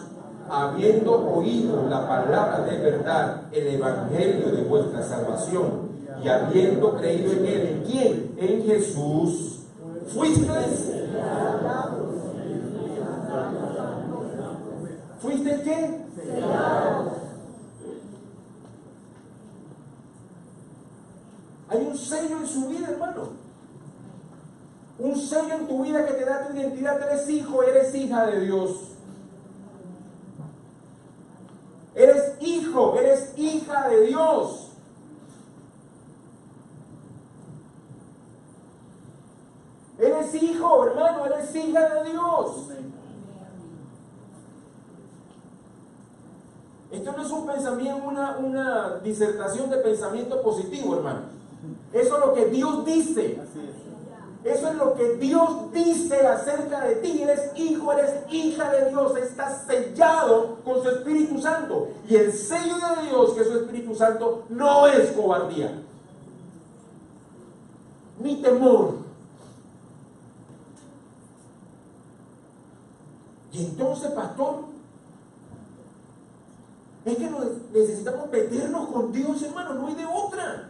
habiendo oído la palabra de verdad, el evangelio de vuestra salvación, y habiendo creído en él, ¿en quién? En Jesús, fuisteis. ¿Fuiste qué? Hay un sello en su vida, hermano. Un sello en tu vida que te da tu identidad. Eres hijo, eres hija de Dios. Eres hijo, eres hija de Dios. Eres hijo, hermano, eres hija de Dios. Esto no es un pensamiento, una disertación de pensamiento positivo, hermano. Eso es lo que Dios dice. Eso es lo que Dios dice acerca de ti. Eres hijo, eres hija de Dios. Estás sellado con su Espíritu Santo. Y el sello de Dios, que es su Espíritu Santo, no es cobardía, ni temor. Y entonces, pastor, es que necesitamos meternos con Dios, hermano, no hay de otra.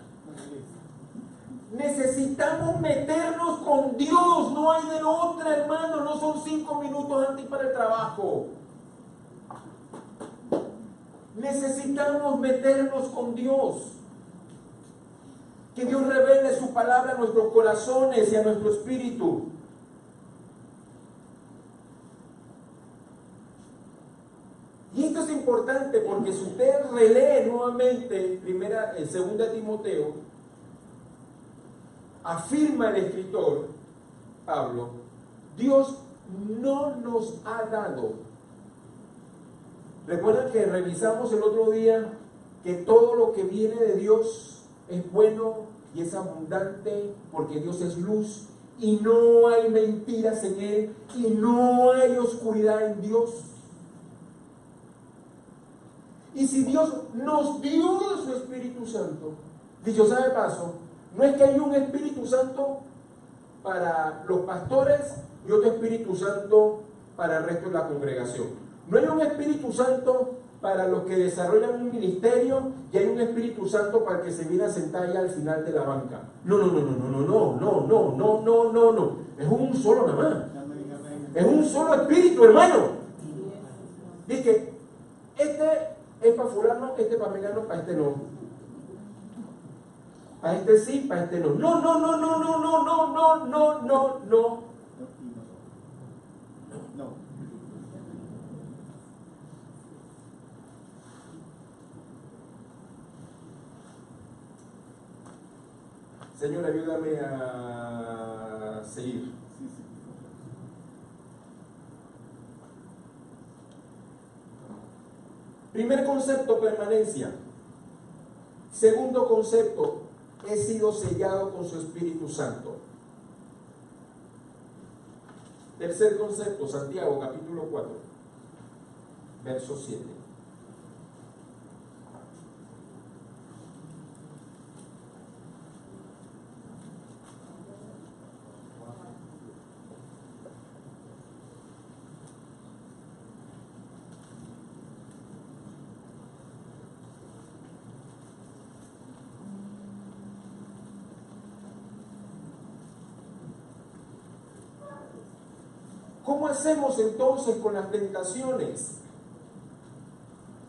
Necesitamos meternos con Dios, no hay de otra, hermano. No son 5 minutos antes para el trabajo. Necesitamos meternos con Dios. Que Dios revele su palabra a nuestros corazones y a nuestro espíritu. Y esto es importante porque si usted relee nuevamente segunda Timoteo, afirma el escritor Pablo, Dios no nos ha dado. Recuerdan que revisamos el otro día que todo lo que viene de Dios es bueno y es abundante porque Dios es luz y no hay mentiras en Él y no hay oscuridad en Dios. Y si Dios nos dio su Espíritu Santo, dicho sea de paso, no es que hay un Espíritu Santo para los pastores y otro Espíritu Santo para el resto de la congregación. No hay un Espíritu Santo para los que desarrollan un ministerio y hay un Espíritu Santo para el que se viene a sentar allá al final de la banca. No. Es un solo nada más. Es un solo Espíritu, hermano. Dice que este es para fulano, este para mengano, para este no. Para este sí, para este no. No. Señor, ayúdame a seguir. Primer concepto, permanencia. Segundo concepto, he sido sellado con su Espíritu Santo. Tercer concepto, Santiago capítulo 4, verso 7. ¿Cómo hacemos entonces con las tentaciones?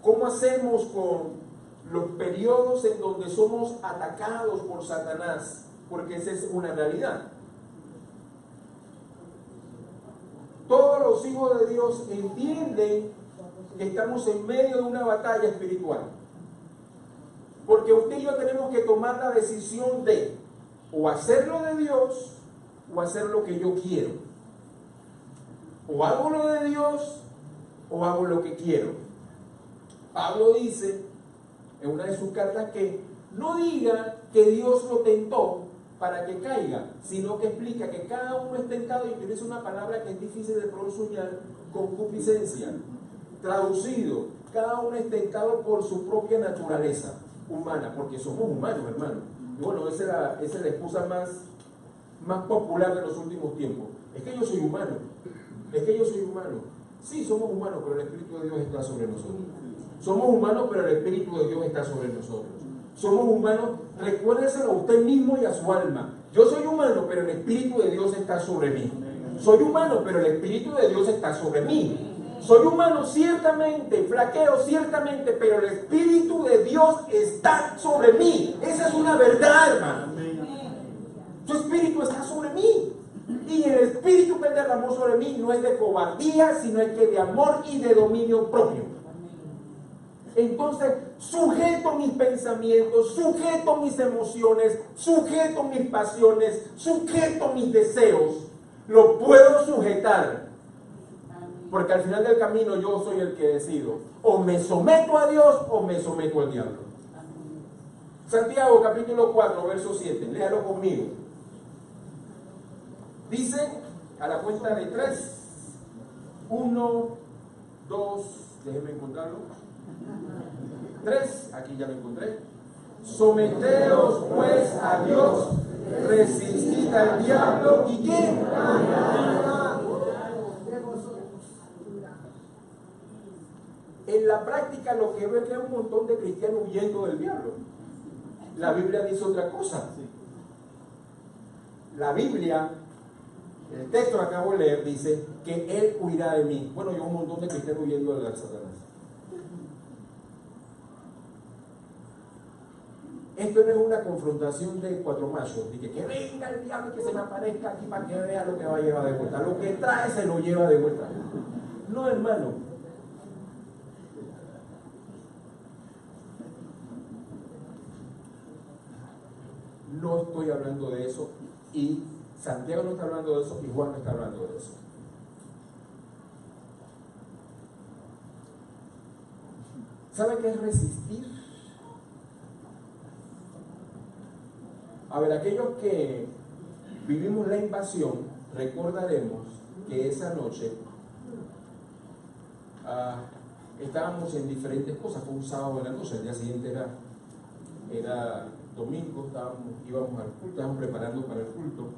¿Cómo hacemos con los periodos en donde somos atacados por Satanás? Porque esa es una realidad. Todos los hijos de Dios entienden que estamos en medio de una batalla espiritual. ¿Por Porque usted y yo tenemos que tomar la decisión de o hacer lo de Dios o hacer lo que yo quiero. O hago lo de Dios o hago lo que quiero. Pablo dice en una de sus cartas que no diga que Dios lo tentó para que caiga, sino que explica que cada uno es tentado, y utiliza una palabra que es difícil de pronunciar, concupiscencia. Traducido, cada uno es tentado por su propia naturaleza humana, porque somos humanos, hermano. Y bueno, esa es la excusa más popular de los últimos tiempos. Es que yo soy humano, es que yo soy humano. Sí, somos humanos, pero el Espíritu de Dios está sobre nosotros. Somos humanos, pero el Espíritu de Dios está sobre nosotros. Somos humanos, recuérdeselo a usted mismo y a su alma. Yo soy humano, pero el Espíritu de Dios está sobre mí. Soy humano, pero el Espíritu de Dios está sobre mí. Soy humano, ciertamente, flaqueo, ciertamente, pero el Espíritu de Dios está sobre mí. Esa es una verdad, hermano. Su Espíritu está sobre mí. Y el Espíritu que derramó sobre mí no es de cobardía, sino es que de amor y de dominio propio. Entonces, sujeto mis pensamientos, sujeto mis emociones, sujeto mis pasiones, sujeto mis deseos. Lo puedo sujetar. Porque al final del camino yo soy el que decido. O me someto a Dios o me someto al diablo. Santiago capítulo 4, verso 7. Léalo conmigo. Dice a la cuenta de 3. 1, 2, déjenme encontrarlo. 3, aquí ya lo encontré. Someteos pues a Dios, resistid al diablo y ¿qué? En la práctica lo que veo es que hay un montón de cristianos huyendo del diablo. La Biblia dice otra cosa. La Biblia, el texto que acabo de leer, dice que Él huirá de mí. Bueno, hay un montón de cristianos huyendo de Satanás. Esto no es una confrontación de cuatro machos, de que venga el diablo y que se me aparezca aquí para que vea lo que va a llevar de vuelta. Lo que trae se lo lleva de vuelta. No, hermano. No estoy hablando de eso, y Santiago no está hablando de eso, y Juan no está hablando de eso. ¿Sabe qué es resistir? A ver, aquellos que vivimos la invasión, recordaremos que esa noche estábamos en diferentes cosas. Fue un sábado en la noche, el día siguiente era domingo, íbamos al culto, estábamos preparando para el culto.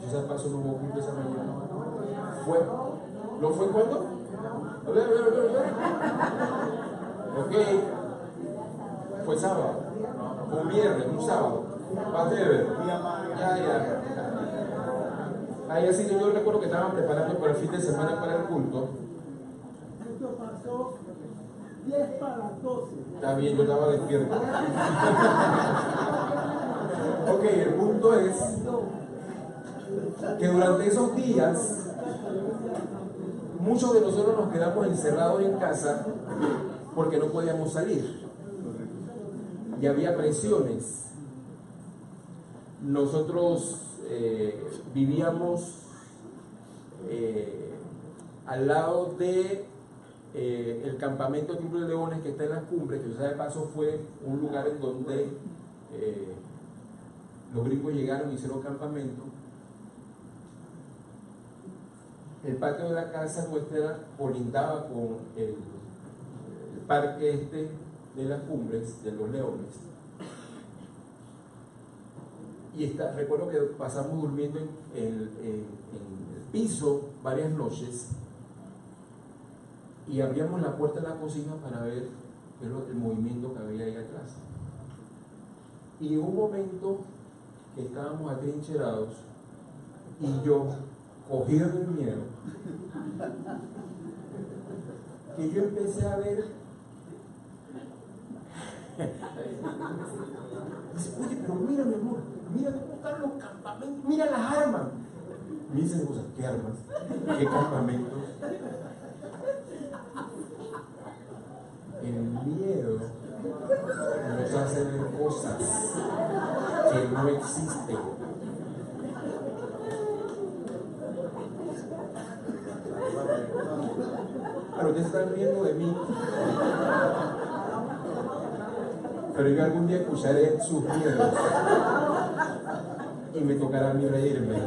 Quizás paso no hubo culto esa mañana. ¿No fue cuándo? Ok, fue sábado, un viernes, un sábado. Ya. Ahí así yo recuerdo que estaban preparando para el fin de semana para el culto. Esto pasó 10 para las 12. Está bien, yo estaba despierto. Ok, el punto es que durante esos días muchos de nosotros nos quedamos encerrados en casa porque no podíamos salir y había presiones. Nosotros vivíamos al lado de el campamento de Club de Leones, que está en las cumbres, que de paso fue un lugar en donde los gringos llegaron y hicieron campamento. El patio de la casa nuestra colindaba con el parque de las cumbres de los Leones. Y recuerdo que pasamos durmiendo en el piso varias noches y abríamos la puerta de la cocina para ver el movimiento que había ahí atrás. Y en un momento que estábamos atrincherados y yo, cogido del miedo, que yo empecé a ver. Dice, oye, pero mira, mi amor, mira cómo están los campamentos, mira las armas. Me dicen cosas, ¿qué armas? ¿Qué campamentos? El miedo Pero ustedes están riendo de mí. Pero yo algún día escucharé sus miedos y me tocará a mí reírme.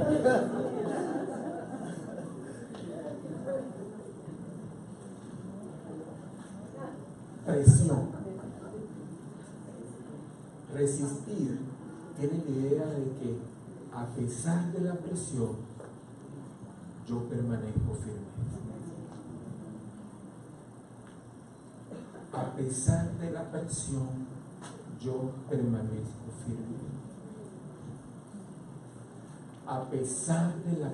Presión. Resistir tiene la idea de que a pesar de la presión, yo permanezco firme. A pesar de la presión, yo permanezco firme. A pesar de la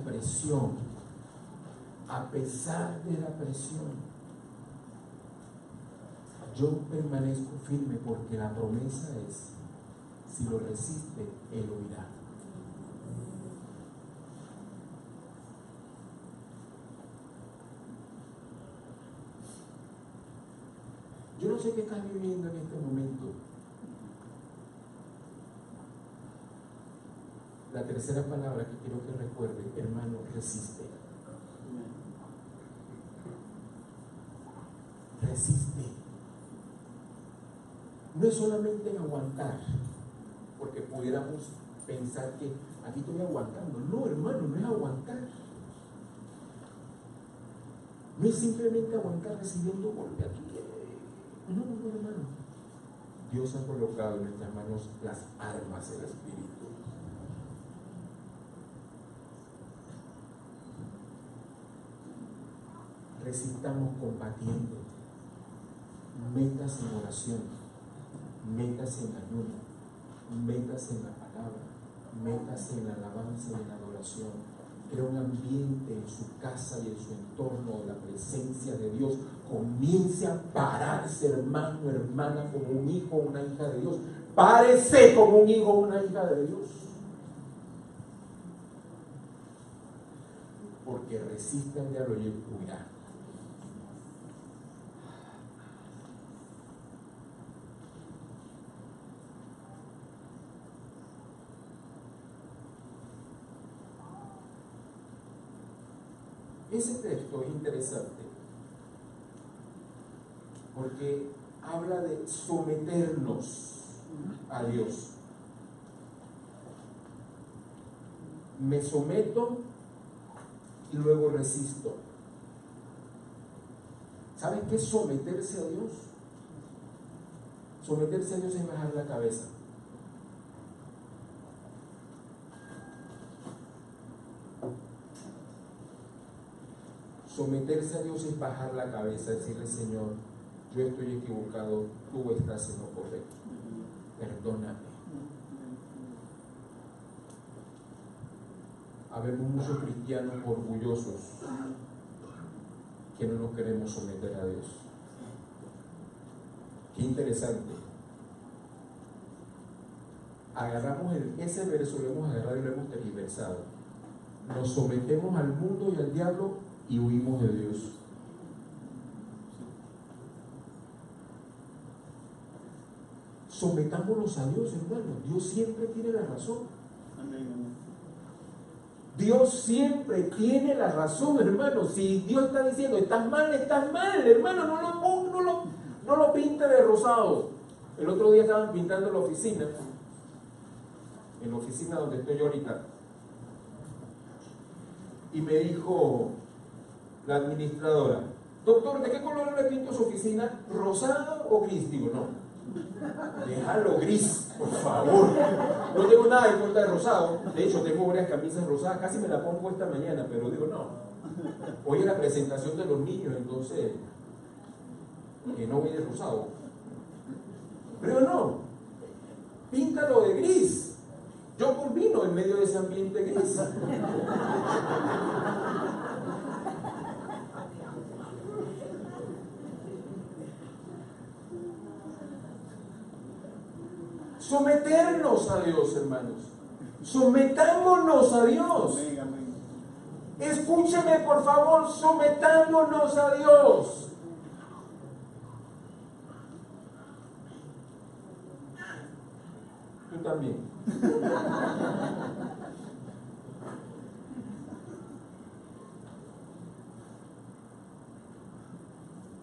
presión, yo permanezco firme, porque la promesa es: si lo resiste, Él oirá. Yo no sé qué estás viviendo en este momento. La tercera palabra que quiero que recuerde, hermano, resiste. Resiste. No es solamente en aguantar, porque pudiéramos pensar que aquí estoy aguantando. No, hermano, no es aguantar. No es simplemente aguantar recibiendo golpe aquí. No, hermano. Dios ha colocado en nuestras manos las armas del Espíritu. Resistamos combatiendo. Metas en oración, metas en ayuno, metas en la palabra, metas en la alabanza y en la adoración. Crea un ambiente en su casa y en su entorno de la presencia de Dios. Comience a pararse, hermano, hermana, como un hijo o una hija de Dios. Párese como un hijo o una hija de Dios. Porque resista al diablo y él huirá. Ese texto es interesante porque habla de someternos a Dios. Me someto y luego resisto. ¿Saben qué es someterse a Dios? Someterse a Dios es bajar la cabeza. Someterse a Dios es bajar la cabeza, decirle: Señor, yo estoy equivocado, tú estás en lo correcto, perdóname. Habemos muchos cristianos orgullosos que no nos queremos someter a Dios. Qué interesante. Agarramos ese verso, lo hemos agarrado y lo hemos tergiversado. Nos sometemos al mundo y al diablo y huimos de Dios. Sometámonos a Dios, hermano. Dios siempre tiene la razón. Dios siempre tiene la razón, hermano. Si Dios está diciendo estás mal, hermano. No lo pinte de rosado. El otro día estaban pintando la oficina, en la oficina donde estoy yo ahorita, y me dijo la administradora: doctor, ¿de qué color le pinto su oficina? ¿Rosado o gris? Digo, no, déjalo gris, por favor. No tengo nada en contra de rosado. De hecho, tengo varias camisas rosadas, casi me la pongo esta mañana, pero digo, no. Hoy es la presentación de los niños, entonces no voy de rosado. Pero no, píntalo de gris. Yo combino en medio de ese ambiente gris. Someternos a Dios, hermanos. Sometámonos a Dios. Escúcheme, por favor, sometámonos a Dios. Tú también.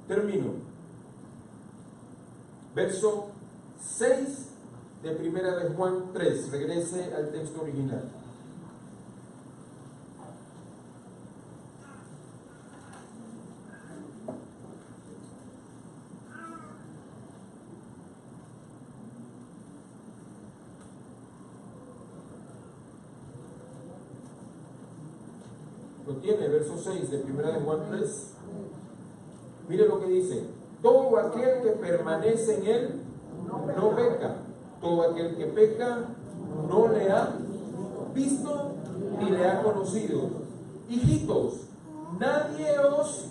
Termino. Verso 6 de Primera de Juan 3. Regrese al texto original. Lo tiene, verso 6 de Primera de Juan 3. Mire lo que dice: todo aquel que permanece en él no peca. Todo aquel que peca no le ha visto ni le ha conocido. Hijitos, nadie os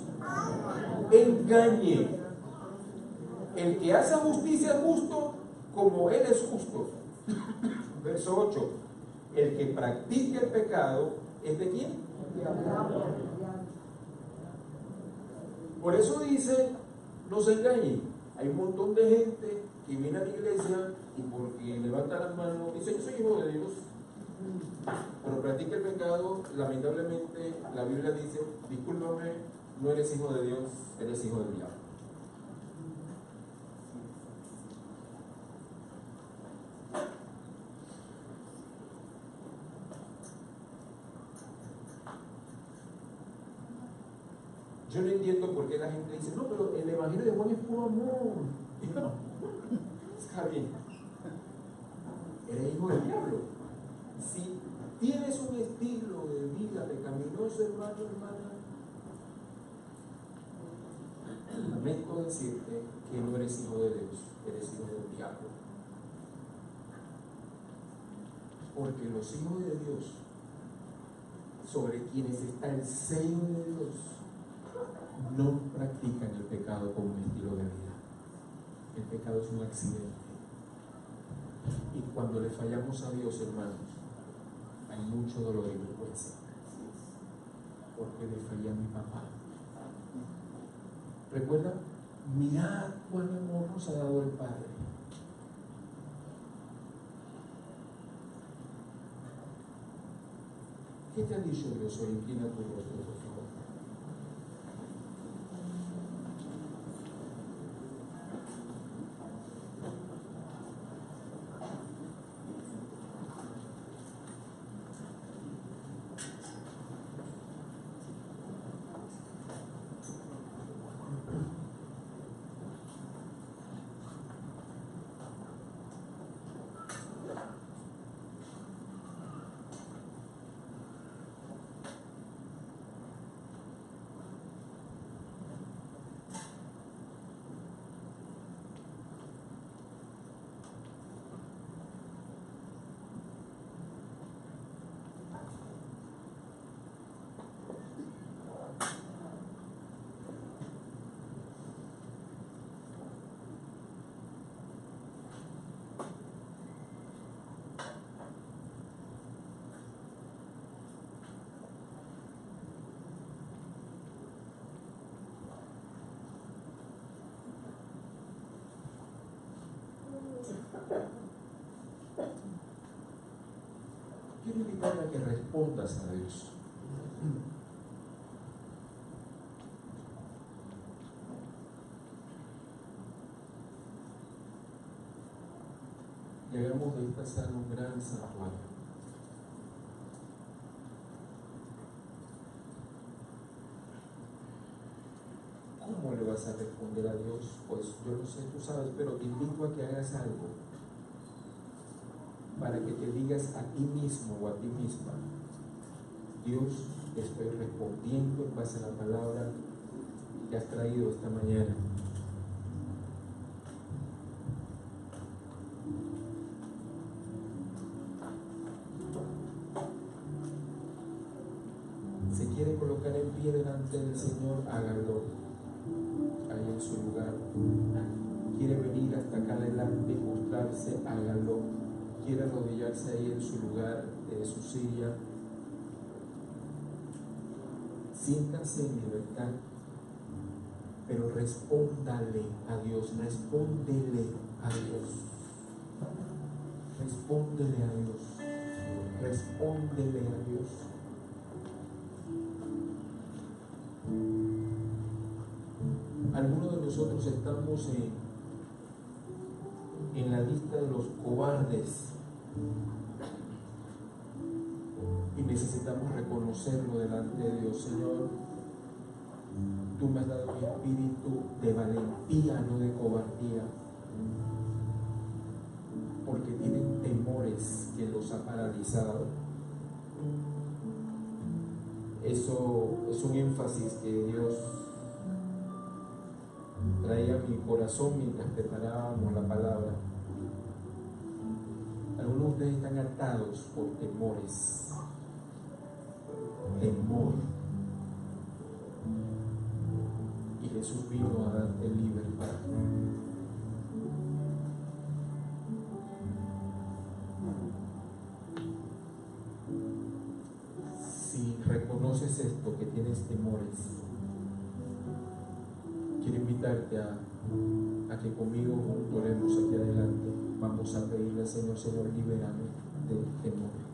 engañe. El que hace justicia es justo como él es justo. Verso 8. El que practica el pecado es de quién. Por eso dice, no se engañen. Hay un montón de gente que viene a la iglesia y porque levanta las manos dice: yo soy hijo de Dios, pero practica el pecado. Lamentablemente la Biblia dice: discúlpame, no eres hijo de Dios, eres hijo del diablo. Yo no entiendo por qué la gente dice: no, pero el evangelio de Juan es puro amor. Y no, está bien. Eres hijo del diablo. Si tienes un estilo de vida pecaminoso, hermano, hermana, lamento decirte que no eres hijo de Dios, eres hijo del diablo. Porque los hijos de Dios, sobre quienes está el sello de Dios, no practican el pecado como un estilo de vida. El pecado es un accidente. Y cuando le fallamos a Dios, hermanos, hay mucho dolor y vergüenza. Porque le fallé a mi papá. ¿Recuerda? Mirad cuán amor nos ha dado el Padre. ¿Qué te ha dicho Dios hoy? Inclina tu rostro, por favor. Quiero invitarme a que respondas a Dios. Y hagamos de esta sala un gran santuario. ¿Cómo le vas a responder a Dios? Pues yo no sé, tú sabes, pero te invito a que hagas algo para que te digas a ti mismo o a ti misma: Dios, estoy respondiendo en base a la palabra que has traído esta mañana. Si quiere colocar en pie delante del Señor, hágalo ahí en su lugar. Quiere venir hasta acá adelante y mostrarse, hágalo. Quiere arrodillarse ahí en su lugar, de su silla. Siéntase en libertad, pero respóndale a Dios, respóndele a Dios, respóndele a Dios, respóndele a Dios. Algunos de nosotros estamos en la lista de los cobardes y necesitamos reconocerlo delante de Dios. Señor, tú me has dado un espíritu de valentía, no de cobardía, porque tienen temores que los ha paralizado. Eso es un énfasis que Dios traía a mi corazón mientras preparábamos la palabra. Algunos de ustedes están atados por temores. Temor. Y Jesús vino a darte libertad. Si reconoces esto, que tienes temores, quiero invitarte a que conmigo juntos oremos aquí adelante. Vamos a pedirle al Señor: Señor, libérame del temor.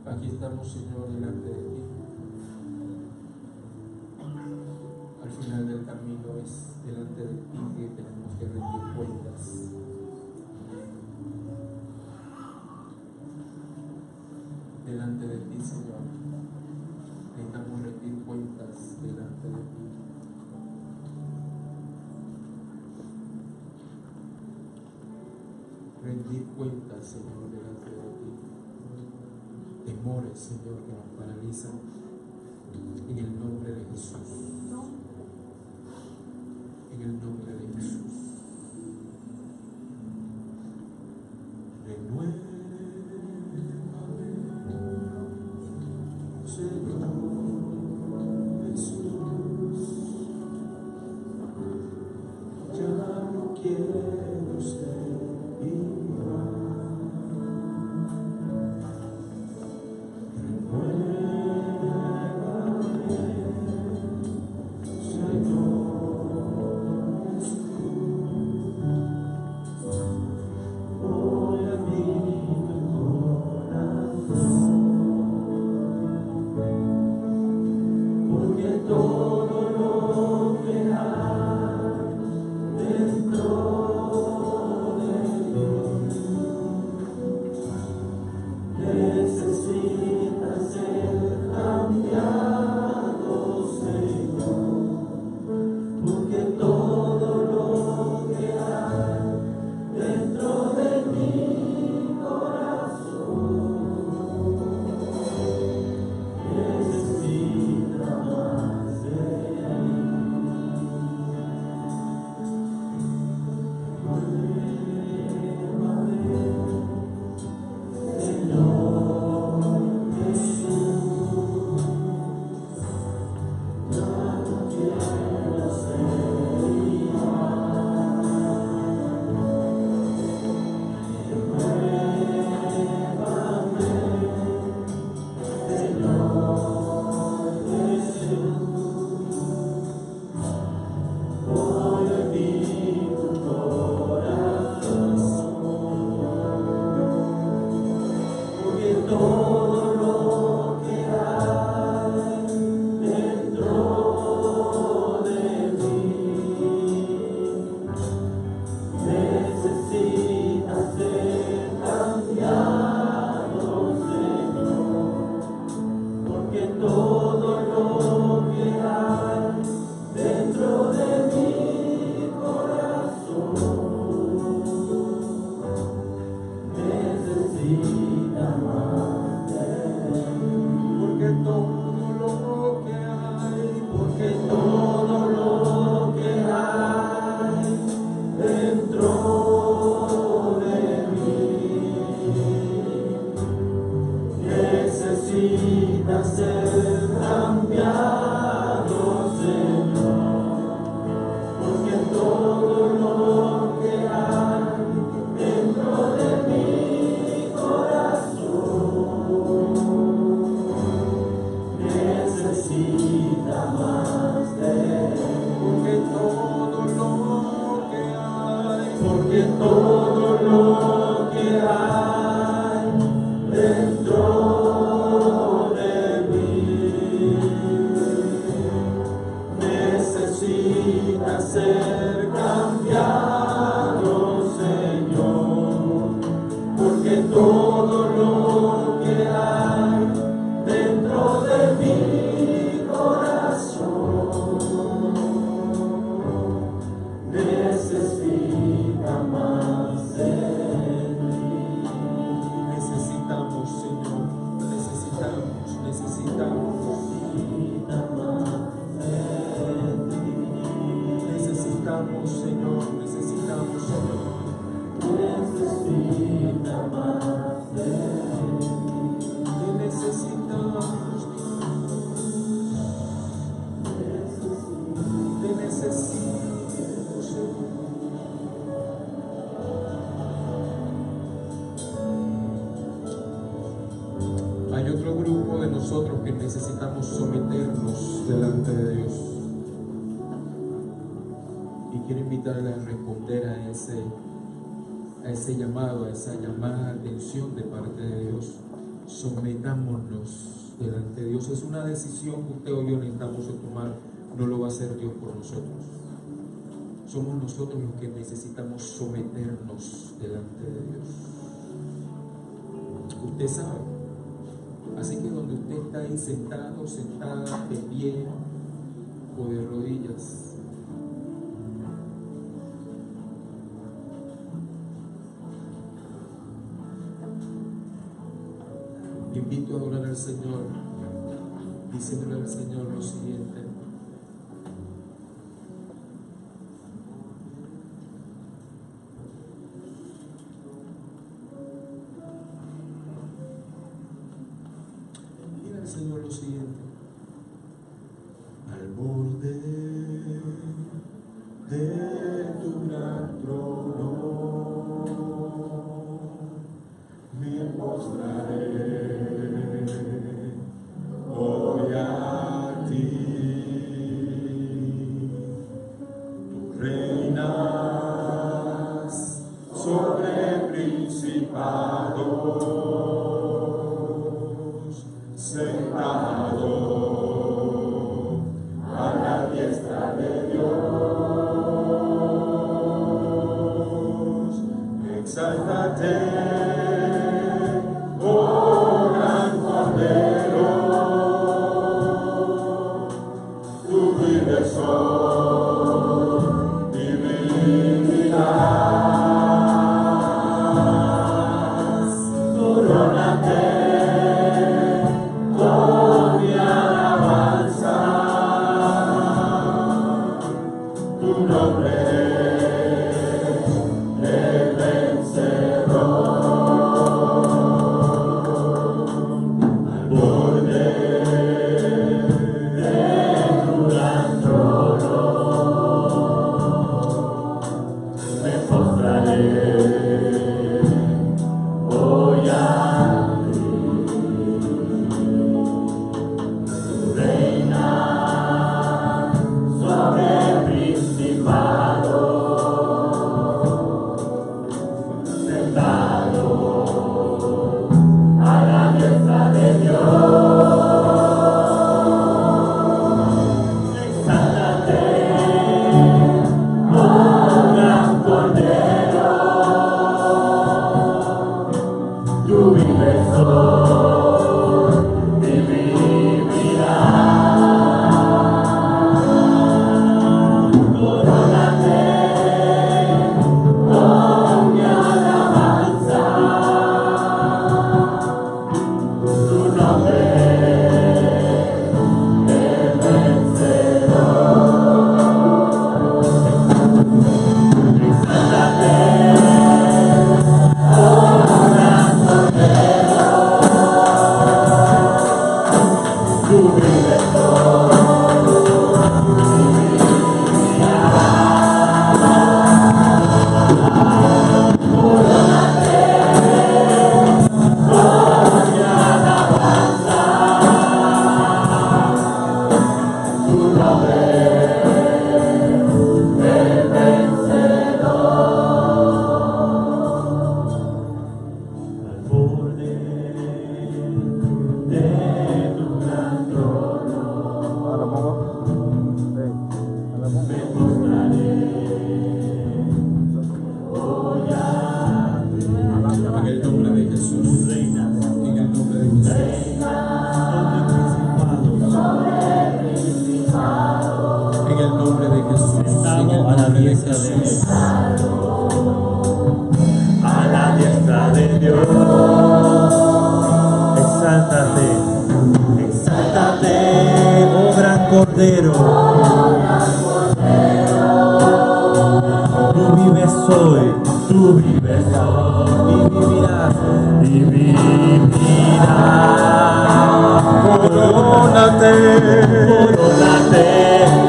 Aquí estamos, Señor, delante de ti. Al final del camino es delante de ti que tenemos que rendir cuentas. Delante de ti, Señor, necesitamos rendir cuentas delante de ti. Rendir cuentas, Señor, delante de ti. Temores, Señor, que nos paralizan, en el nombre de Jesús. En el nombre de Jesús. Renuévame, Señor Jesús. Ya no quiero ser igual. porque todo lo que hay dentro de mí necesita ser cambiado, Señor, porque todo lo que hay dentro de mi corazón necesita más de ti. Necesitamos, Señor, necesitamos más de ti. Necesitamos, Señor, necesita más de ti. Te necesitamos, te necesito, Señor. Hay otro grupo de nosotros que necesitamos someternos delante de Dios. Y quiero invitarle a responder a ese llamado, a esa llamada de atención de parte de Dios. Sometámonos delante de Dios. Es una decisión que usted o yo necesitamos tomar. No lo va a hacer Dios por nosotros. Somos nosotros los que necesitamos someternos delante de Dios. Usted sabe. Así que donde usted está ahí sentado, sentada, de pie o de rodillas, invito a adorar al Señor, diciéndole al Señor lo siguiente: dile al Señor lo siguiente: al borde de tu gran trono me postraré hoy a ti. Tú reinas sobre principados, sentado a la diestra de Dios. Exáltate, oh gran Cordero, tú vives hoy y vivirás. Corónate con mi alabanza, tu nombre es vencedor. Al borde de tu gran trono me postraré hoy a ti. Tú reinas sobre principados, En el nombre de Jesús. En el nombre de Jesús. En el nombre de Jesús. En el nombre de Jesús. A la diestra de Dios. Exáltate, exáltate, oh gran Cordero. Tú vives hoy, tú vives hoy, y vivirás, y vivirás. Corónate, corónate,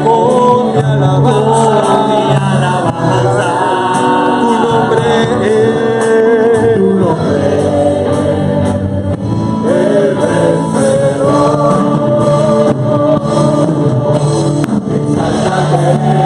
con mi alabanza, con mi alabanza. Tu nombre es, tu nombre es el vencedor. Exáltate.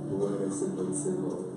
Tú eres el vencedor.